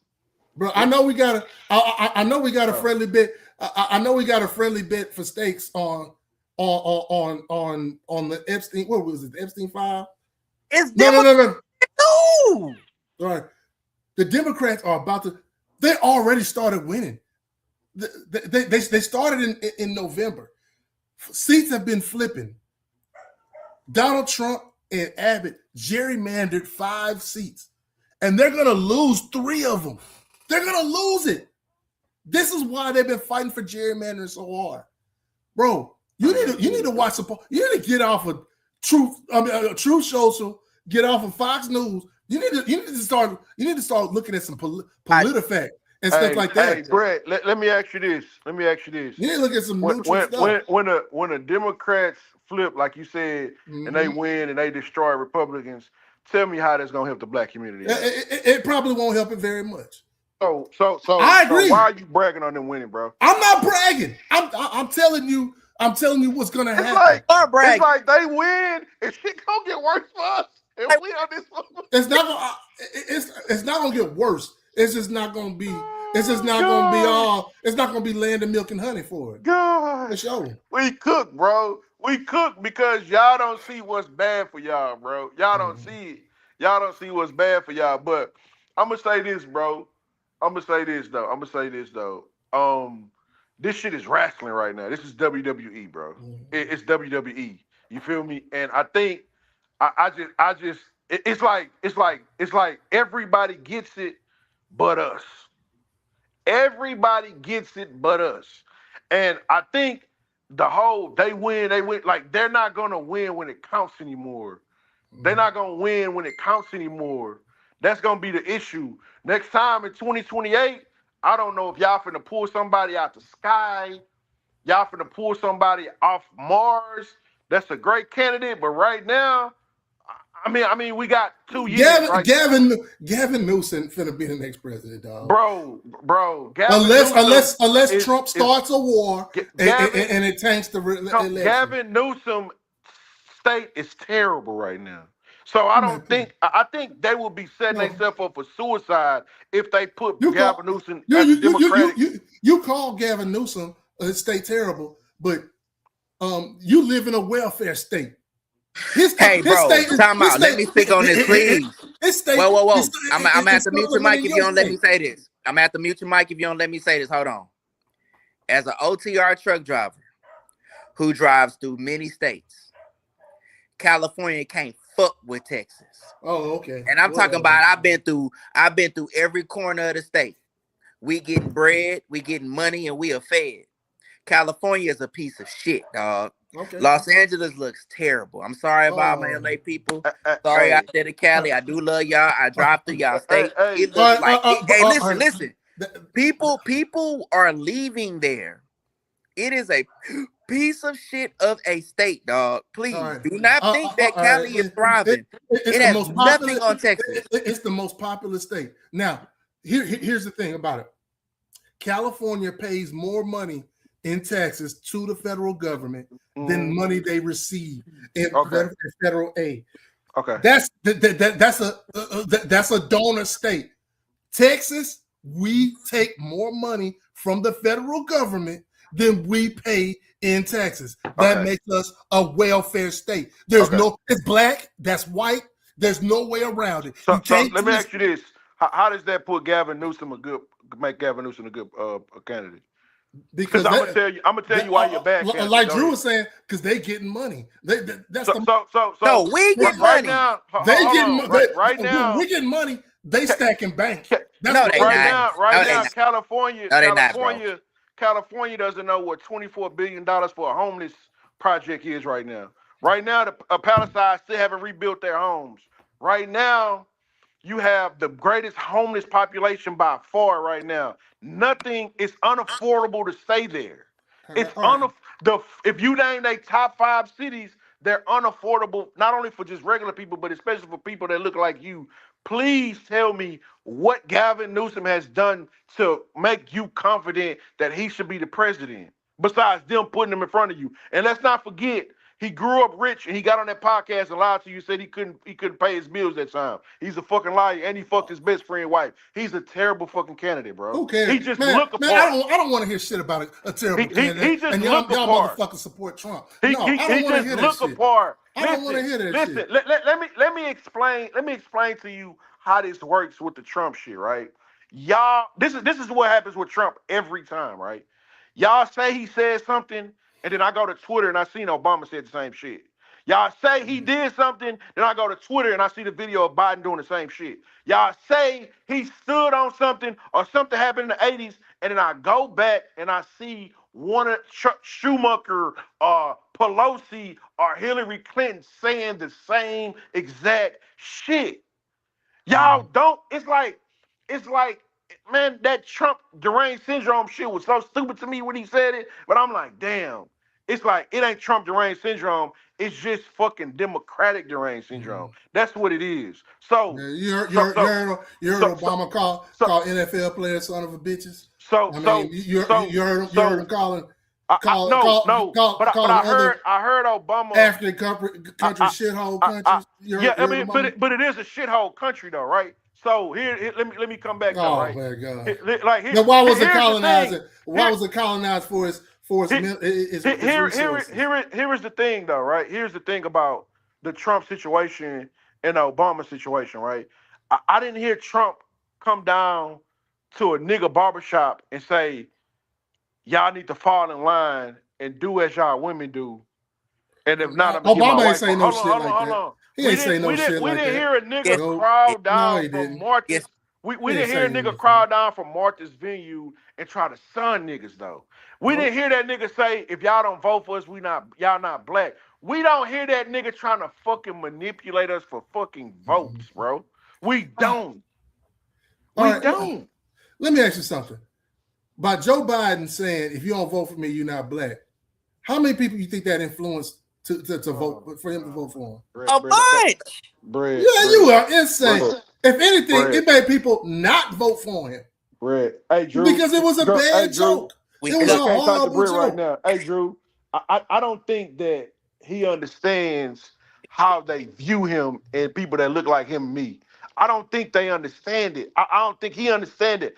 I know we got a I know we got a friendly bit. I know we got a friendly bit for stakes on the Epstein. What was it? The Epstein file? It's No. no. All right. The Democrats are about to. They already started winning. They started in November. Seats have been flipping. Donald Trump and Abbott gerrymandered 5 seats, and they're gonna lose 3 of them. They're gonna lose it. This is why they've been fighting for gerrymandering so hard, bro. You need to watch some. You need to get off of Truth Social. Get off of Fox News. You need to start looking at some PolitiFact and stuff like that. Hey, Brett, let me ask you this. You need to look at some neutral stuff. When the Democrats flip, like you said, and they win and they destroy Republicans, tell me how that's gonna help the black community. It probably won't help it very much. So I agree. So why are you bragging on them winning, bro? I'm not bragging. I'm telling you what's gonna happen. It's like they win and shit gonna get worse for us. And we on this one. It's not gonna get worse. It's just not gonna be. It's just not gonna be all. It's not gonna be land of milk and honey for it. God, for sure. We cook, bro. We cook because y'all don't see what's bad for y'all, bro. Y'all don't see it. Y'all don't see what's bad for y'all. But I'm gonna say this, bro. I'm gonna say this though. This shit is wrestling right now. This is WWE, bro. It's WWE. You feel me? And I think it's like everybody gets it but us. Everybody gets it but us. And I think they win, like they're not gonna win when it counts anymore. They're not gonna win when it counts anymore. That's gonna be the issue. Next time in 2028, I don't know if y'all finna pull somebody out the sky. Y'all finna pull somebody off Mars. That's a great candidate, but right now, I mean, we got 2 years. Gavin Newsom finna be the next president, dog. Bro. Unless Trump starts a war and it tanks the election. Gavin Newsom state is terrible right now. So I think they will be setting themselves up for suicide if they put Gavin Newsom as Democratic. You call Gavin Newsom a state terrible, but you live in a welfare state. Time out. Let me speak on this, please. Whoa. I'm gonna have to mute your mic if you don't let me say this. I'm gonna have to mute your mic if you don't let me say this. Hold on. As an OTR truck driver who drives through many states, California can't fuck with Texas. Oh, okay. And I'm talking about I've been through every corner of the state. We getting bread, we getting money, and we are fed. California is a piece of shit, dog. Okay. Los Angeles looks terrible. I'm sorry about my LA people. Sorry out there to Cali. I do love y'all. I drive through y'all state. It looks like listen. People are leaving there. It is a piece of shit of a state, dog. Please do not think that Cali is thriving. It has nothing on Texas. It's the most populous state. Now, here's the thing about it. California pays more money in taxes to the federal government than money they receive in federal aid. Okay, that's a donor state. Texas, we take more money from the federal government than we pay in taxes. That makes us a welfare state. It's black, that's white. There's no way around it. So let me ask you this: How does that make Gavin Newsom a good candidate? Because I'm gonna tell you why you're bad. Like Drew was saying, because they getting money. We get money. Right now, we getting money. They stacking bank. California doesn't know what $24 billion for a homeless project is right now. Right now, the Palestine still haven't rebuilt their homes. Right now, you have the greatest homeless population by far right now. Nothing is unaffordable to stay there. It's if you name their top 5 cities, They're unaffordable, not only for just regular people, but especially for people that look like you. Please tell me what Gavin Newsom has done to make you confident that he should be the president, besides them putting him in front of you. And let's not forget, he grew up rich and he got on that podcast and lied to you, said he couldn't pay his bills that time. He's a fucking liar and he fucked his best friend's wife. He's a terrible fucking candidate, bro. Who cares? He just man, look apart. I don't want to hear shit about a terrible candidate. He just and look y'all apart. motherfuckers support Trump. He I don't want to hear that shit. Apart. I don't want to hear that shit. Let me explain to you how this works with the Trump shit, right? Y'all, this is what happens with Trump every time, right? Y'all say he said something, and then I go to Twitter and I seen Obama said the same shit. Y'all say he did something, then I go to Twitter and I see the video of Biden doing the same shit. Y'all say he stood on something or something happened in the 80s, and then I go back and I see one of Schumacher, Pelosi, or Hillary Clinton saying the same exact shit. Y'all don't, it's like, man, that Trump deranged syndrome shit was so stupid to me when he said it, but I'm like, damn. It's like, it ain't Trump deranged syndrome. It's just fucking Democratic deranged syndrome. That's what it is. So you heard Obama call NFL players son of a bitches. You heard him calling. But I heard Obama African country shithole countries. But it is a shithole country though, right? So here let me come back though, right? Oh my God! Now why was it colonized? Why was it colonized for his resources? Here is the thing though, right? Here's the thing about the Trump situation and the Obama situation, right? I didn't hear Trump come down to a nigga barbershop and say, y'all need to fall in line and do as y'all women do. And if not, I'm gonna Obama get my ain't saying no shit like that. He ain't saying no shit like that. We didn't hear a nigga crowd down from Martha's. We didn't hear a nigga crowd down from Martha's venue and try to sun niggas though. We didn't hear that nigga say, if y'all don't vote for us, y'all not black. We don't hear that nigga trying to fucking manipulate us for fucking votes, bro. We don't. Don't. Let me ask you something. By Joe Biden saying, if you don't vote for me, you're not black, how many people you think that influenced to vote for him to vote for him? A bunch. You are insane. If anything, it made people not vote for him. Hey, Drew. Because it was a bad joke. It was a horrible joke. Right now. Hey, Drew, I don't think that he understands how they view him and people that look like him and me. I don't think they understand it. I don't think he understands it.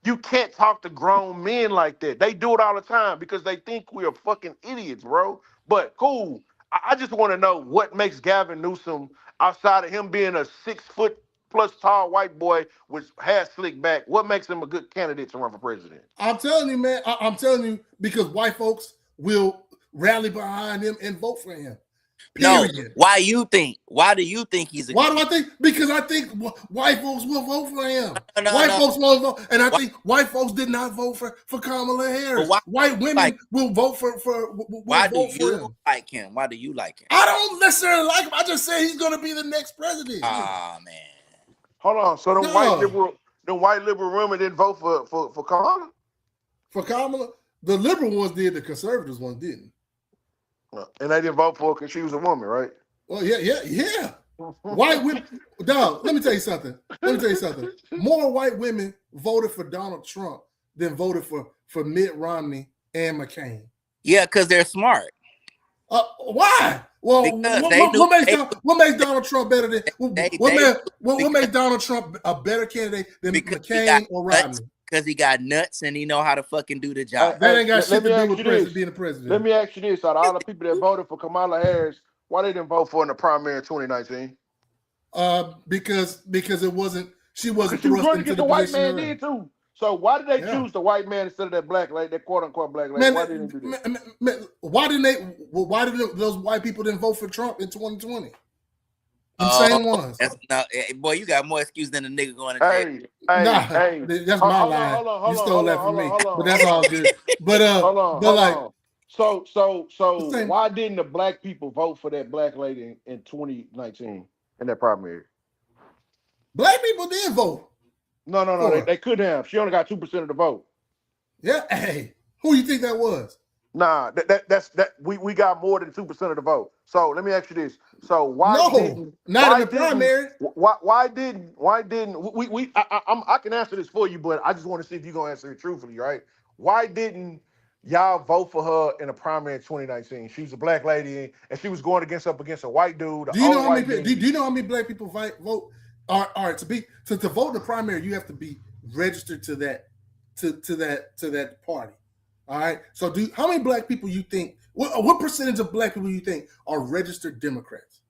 You can't talk to grown men like that. They do it all the time because they think we're fucking idiots, bro. But cool. I just want to know what makes Gavin Newsom, outside of him being a 6 foot plus tall white boy with hair slicked back, what makes him a good candidate to run for president? I'm telling you, man. I'm telling you because white folks will rally behind him and vote for him. Period. No, why do you think he's a Why do I think? Because I think white folks will vote for him. White folks won't vote. And I think white folks did not vote for Kamala Harris. White women will vote for why do you like him? Why do you like him? I don't necessarily like him. I just say he's going to be the next president. Ah, man. Hold on. So the white liberal women didn't vote for Kamala? For Kamala? The liberal ones did. The conservatives ones didn't. And they didn't vote for her because she was a woman, right? Well, yeah. White women, dog. Let me tell you something. More white women voted for Donald Trump than voted for Mitt Romney and McCain. Yeah, because they're smart. Why? Well, what makes Donald Trump better than what makes Donald Trump a better candidate than McCain or Romney? Because he got nuts and he know how to fucking do the job. That ain't got shit to do with being a president. Let me ask you this: out of all the people that voted for Kamala Harris, why they didn't vote for her in the primary in 2019? Because it wasn't. She wasn't thrust into into the white position. Man did too. So why did they choose the white man instead of that black lady, that quote unquote black lady? Why didn't they do that? Why didn't those white people didn't vote for Trump in 2020? The same ones. Boy, you got more excuse than a nigga going to jail. Hey, that's my line. You stole that from me, but that's all good. But So why didn't the black people vote for that black lady in 2019 in that primary? Black people did vote. No, they couldn't have. She only got 2% of the vote. Yeah, hey, who you think that was? Nah, that's we got more than 2% of the vote. So let me ask you this. So No, not in the primary. why didn't I can answer this for you, but I just want to see if you're gonna answer it truthfully, right? Why didn't y'all vote for her in the primary in 2019? She was a black lady and she was going against a white dude. Do you know how many black people vote? All right, to vote in the primary, you have to be registered to that party. All right. So how many black people you think? What percentage of black people you think are registered Democrats?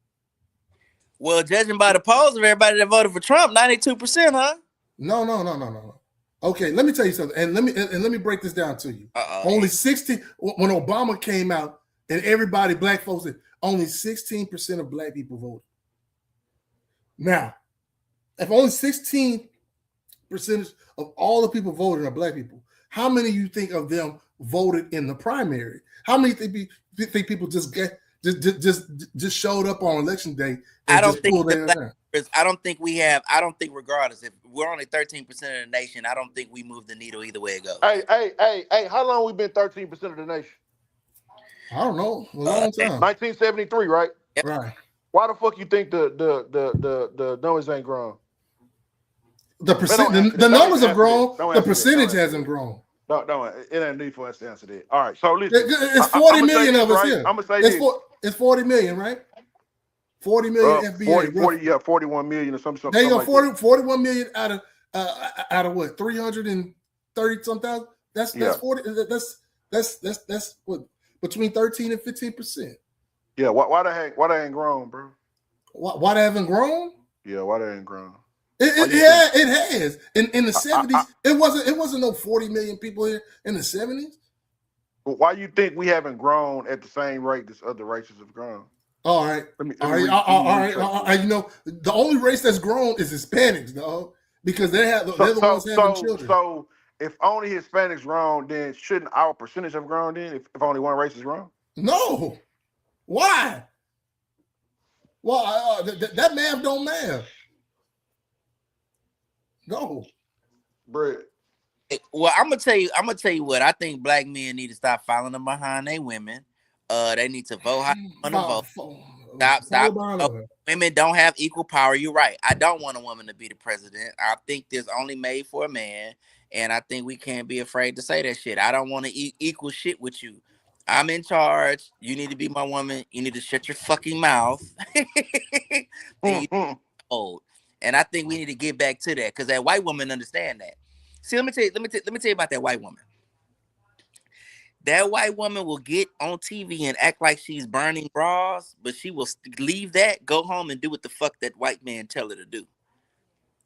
Well, judging by the polls of everybody that voted for Trump, 92%, huh? No. Okay, let me tell you something, and let me break this down to you. Only 16 when Obama came out, and everybody, black folks, said only 16% of black people voted. Now, if only 16% of all the people voted are black people, how many you think of them voted in the primary? How many think people just showed up on election day? I don't think regardless, if we're only 13% of the nation, I don't think we move the needle either way it goes. Hey, how long we been 13% of the nation? I don't know. A long time. 1973, right? Yep. Right. Why the fuck you think the numbers ain't grown? The numbers have grown. The percentage hasn't grown. No, it ain't need for us to answer that. All right, so listen. It's 40 million of us here. I'm gonna say this. It's 40 million, right? 40 million FBA. 41 million or something. There you go. 41 million out of what? 330 some thousand. That's 40. That's what, between 13 and 15%. Yeah. Why they ain't grown, bro? Why they haven't grown? Yeah. Why they ain't grown? It has. In the 70s, it wasn't no 40 million people here in the 70s. Why you think we haven't grown at the same rate as other races have grown? All right. All right. You know, the only race that's grown is Hispanics, dog, because they're the ones having children. So if only Hispanics grown, then shouldn't our percentage have grown then if only one race is grown? No. Why? Well, that math don't math. No. Brett. Well, I'm gonna tell you what. I think black men need to stop following them behind their women. They need to vote how they want to vote. Stop. Women don't have equal power. You're right. I don't want a woman to be the president. I think there's only made for a man, and I think we can't be afraid to say that shit. I don't want to equal shit with you. I'm in charge. You need to be my woman. You need to shut your fucking mouth. And I think we need to get back to that because that white woman understand that. See, let me tell you about that white woman. That white woman will get on TV and act like she's burning bras, but she will leave that, go home and do what the fuck that white man tell her to do.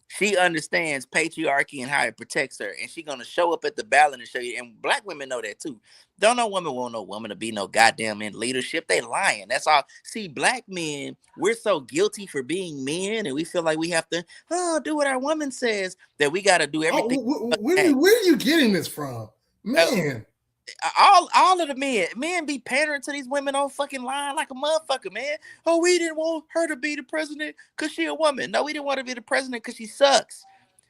She understands patriarchy and how it protects her, and she's gonna show up at the ballot and show you. And black women know that too. Don't no woman want no woman to be no goddamn in leadership. They lying. That's all. See, black men, we're so guilty for being men, and we feel like we have to do what our woman says that we got to do everything. Where are you getting this from, man? All of the men be pandering to these women on fucking line like a motherfucker, man. Oh, we didn't want her to be the president because she a woman. No, we didn't want to be the president because she sucks.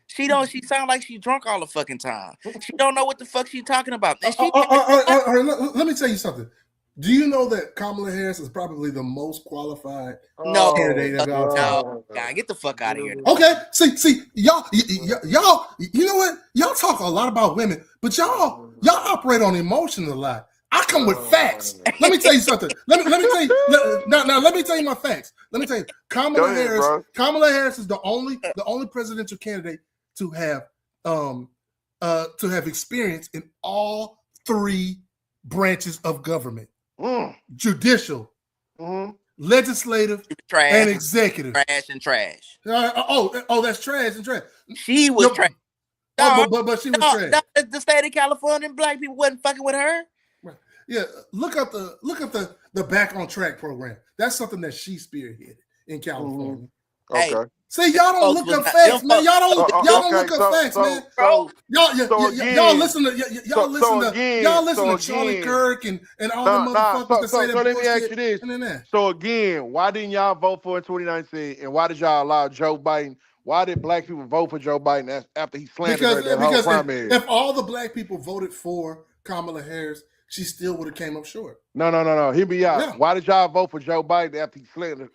She sound like she drunk all the fucking time. She don't know what the fuck she talking about. And let me tell you something. Do you know that Kamala Harris is probably the most qualified candidate of all time? God, get the fuck out of here. Okay, see, y'all, you know what? Y'all talk a lot about women, but y'all operate on emotion a lot. I come with facts. Let me tell you something. Let me tell you. Now, let me tell you my facts. Let me tell you, Kamala Harris is the only presidential candidate to have experience in all three branches of government. Judicial, legislative, and executive. Trash. That's trash and trash. She was trash. But she was trash. The state of California and black people wasn't fucking with her. Right. Yeah, look up the Back on Track program. That's something that she spearheaded in California. Okay. Hey, see, y'all don't look up facts, man. Y'all don't look up facts, man. Y'all listen to Charlie Kirk and all the motherfuckers that say that. So let me ask you this. So again, why didn't y'all vote for in 2019? And why did y'all allow Joe Biden? Why did black people vote for Joe Biden after he slandered her that whole primary? If all the black people voted for Kamala Harris, she still would have came up short. No. Hear me out. Yeah. Why did y'all vote for Joe Biden after he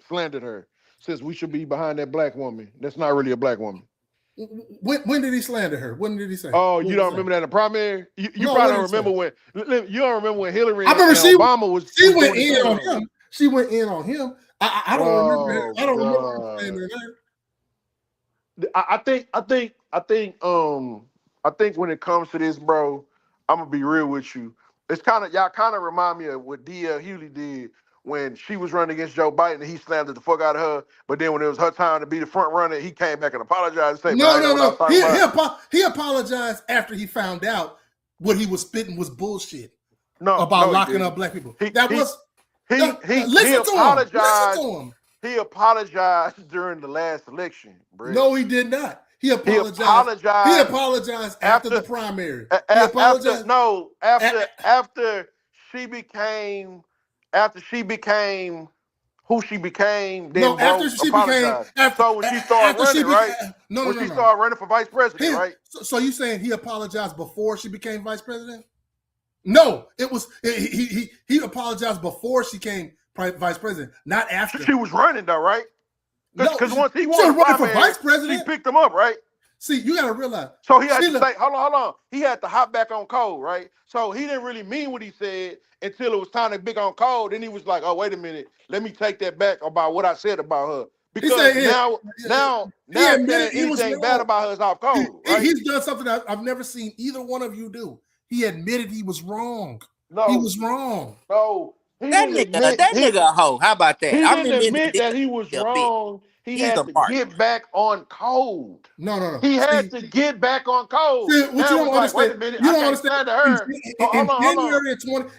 slandered her? Since we should be behind that black woman. That's not really a black woman. When did he slander her? When did he say? Oh, you don't remember that in the primary? You probably don't remember when. You don't remember when Hillary and Obama was. She went in on him. She went in on him. I don't remember. I don't remember slandering her. I think when it comes to this, bro, I'm gonna be real with you. It's y'all kind of remind me of what D.L. Hughley did when she was running against Joe Biden and he slammed the fuck out of her. But then when it was her time to be the front runner, he came back and apologized and said, No. He apologized after he found out what he was spitting was bullshit. About locking up black people. He apologized. He apologized during the last election, bro. No, he did not. He apologized after the primary. After she became who she became. Then when she started running, right? She started running for vice president, right? So you saying he apologized before she became vice president? No, it was he apologized before she became vice president, not after. She was running though, right? Because once he won running for vice president, she picked him up, right? See, you got to realize. So he had to say, hold on. He had to hop back on code, right? So he didn't really mean what he said until it was time to be on code. Then he was like, oh, wait a minute. Let me take that back about what I said about her. Because now saying anything bad about her is off code, right? He's done something I've never seen either one of you do. He admitted he was wrong. No. He was wrong. No. That nigga a hoe. How about that? He didn't admit that he was wrong. He had to get back on code. No. He had to get back on code. See, what you don't understand? Wait a minute. You don't understand her.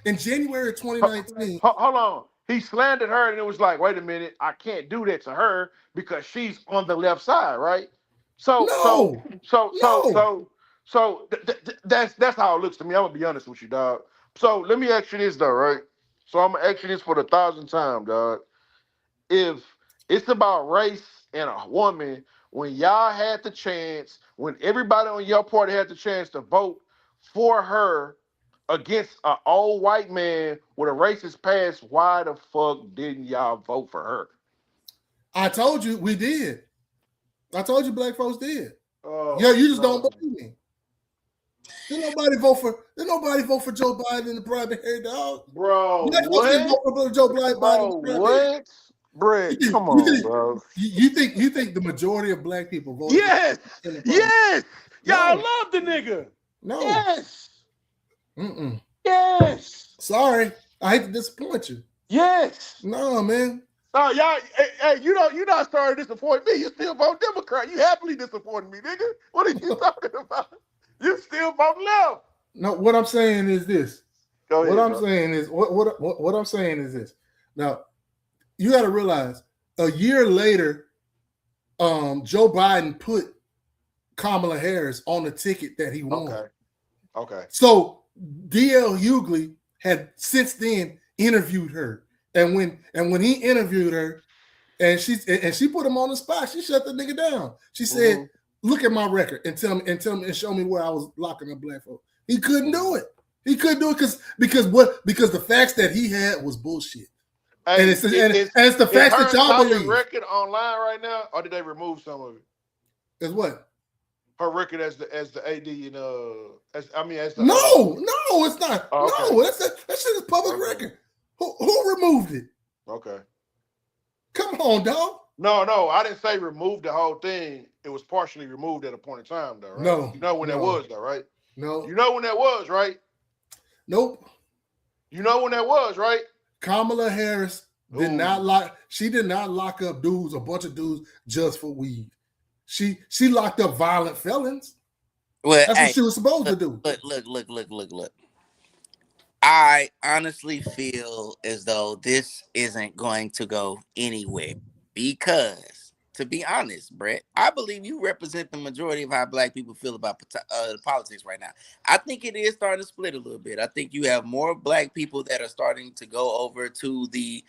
In January of 2019. Hold on. He slandered her, and it was like, wait a minute. I can't do that to her because she's on the left side, right? That's how it looks to me. I'm gonna be honest with you, dog. So let me ask you this, though, right? So I'm gonna ask you this for the 1,000th time, dog. If it's about race and a woman, when y'all had the chance, when everybody on your party had the chance to vote for her against an old white man with a racist past, why the fuck didn't y'all vote for her? I told you we did. I told you black folks did. You just don't believe me. Did nobody vote for Joe Biden in the primary, dog? Bro, what? Vote for Joe Biden in the what? Brett, come on, bro. You think the majority of black people voted? Yes. Y'all love the nigga. No. Yes. Mm-mm. Yes. Sorry, I hate to disappoint you. Yes. No, man. Oh, y'all, hey, you not starting to disappoint me. You still vote Democrat. You happily disappointed me, nigga. What are you talking about? You still vote left. No, what I'm saying is this. Go ahead, what I'm saying is this. Now, you got to realize a year later, Joe Biden put Kamala Harris on the ticket that he won. Okay. So D.L. Hughley had since then interviewed her, and when he interviewed her, and she put him on the spot, she shut the nigga down. She said, "Look at my record and tell me and show me where I was locking up black folks." He couldn't do it. He couldn't do it because the facts that he had was bullshit. Hey, and it's the facts that y'all believe. Record online right now, or did they remove some of it? Is what? Her record as the AD and No, it's not. Oh, okay. No, that shit is public record. Who removed it? Okay. Come on, dog. No, I didn't say remove the whole thing. It was partially removed at a point in time, though, right? No. You know when that was, though, right? No. You know when that was, right? Nope. You know when that was, right? Kamala Harris did not lock up dudes, a bunch of dudes, just for weed. She locked up violent felons. Well, that's what she was supposed to do. Look. I honestly feel as though this isn't going to go anywhere because, to be honest, Brett, I believe you represent the majority of how black people feel about the politics right now. I think it is starting to split a little bit. I think you have more black people that are starting to go over to the,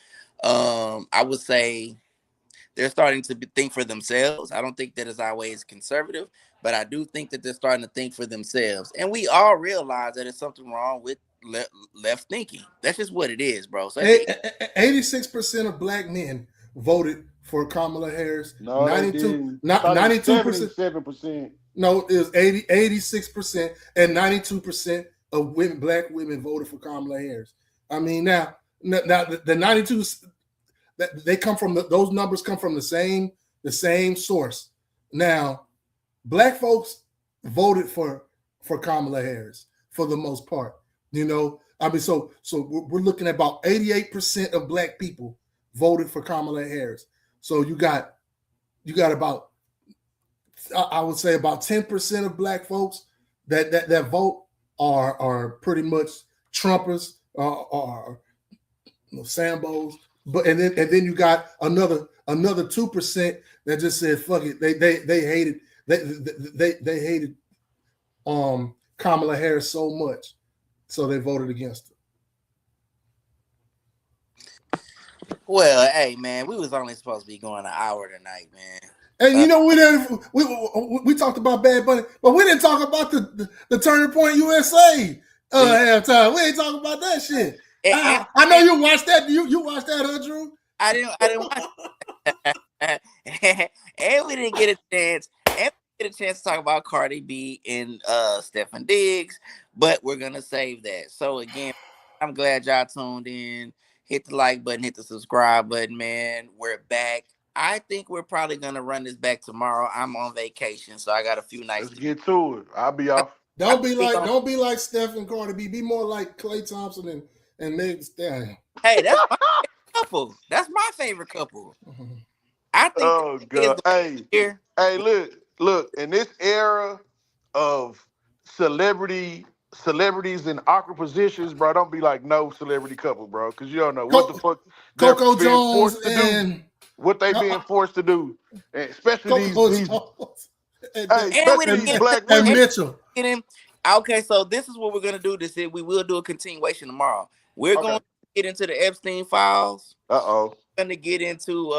I would say, they're starting to think for themselves. I don't think that is always conservative, but I do think that they're starting to think for themselves. And we all realize that there's something wrong with left thinking. That's just what it is, bro. So 86% of black men voted for Kamala Harris. No, they didn't. 92%. 77%. No, it was 86%, and 92% of black women voted for Kamala Harris. I mean, now the 92, they come from those numbers come from the same source. Now, black folks voted for Kamala Harris for the most part. You know, I mean, so we're looking at about 88% of black people voted for Kamala Harris. So you got about, I would say, about 10% of black folks that vote are pretty much Trumpers or Sambos. But and then you got another 2% that just said fuck it. They hated Kamala Harris so much, so they voted against her. Well, hey man, we was only supposed to be going an hour tonight, man. And you know, we talked about Bad Bunny, but we didn't talk about the Turning Point USA halftime. We ain't talking about that shit. I know you watched that. You watched that, huh, Drew? I didn't watch it. And we didn't get a chance. And we get a chance to talk about Cardi B and Stefon Diggs, but we're gonna save that. So again, I'm glad y'all tuned in. Hit the like button, hit the subscribe button, man. We're back. I think we're probably gonna run this back tomorrow. I'm on vacation, so I got a few nights. Let's get to it. I'll be off. Don't be like Steph and Cardi B. Be more like Klay Thompson and Meg Thee Stallion. Hey, that's my favorite couple. That's my favorite couple. I think. Oh God! Hey, look. In this era of celebrities in awkward positions, bro, don't be like no celebrity couple, bro, because you don't know what the fuck Coco Jones and what they being forced to do, and especially these black and women. Mitchell. Okay, so this is what we're gonna do. We will do a continuation tomorrow. We're going to get into the Epstein files. We're gonna get into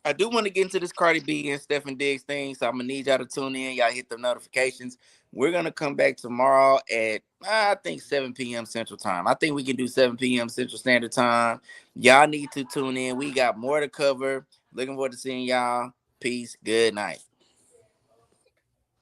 I do want to get into this Cardi B and Stefon Diggs thing, so I'm gonna need y'all to tune in. Y'all hit the notifications. We're gonna come back tomorrow at I think 7 p.m. Central Time. I think we can do 7 p.m. Central Standard Time. Y'all need to tune in. We got more to cover. Looking forward to seeing y'all. Peace. Good night.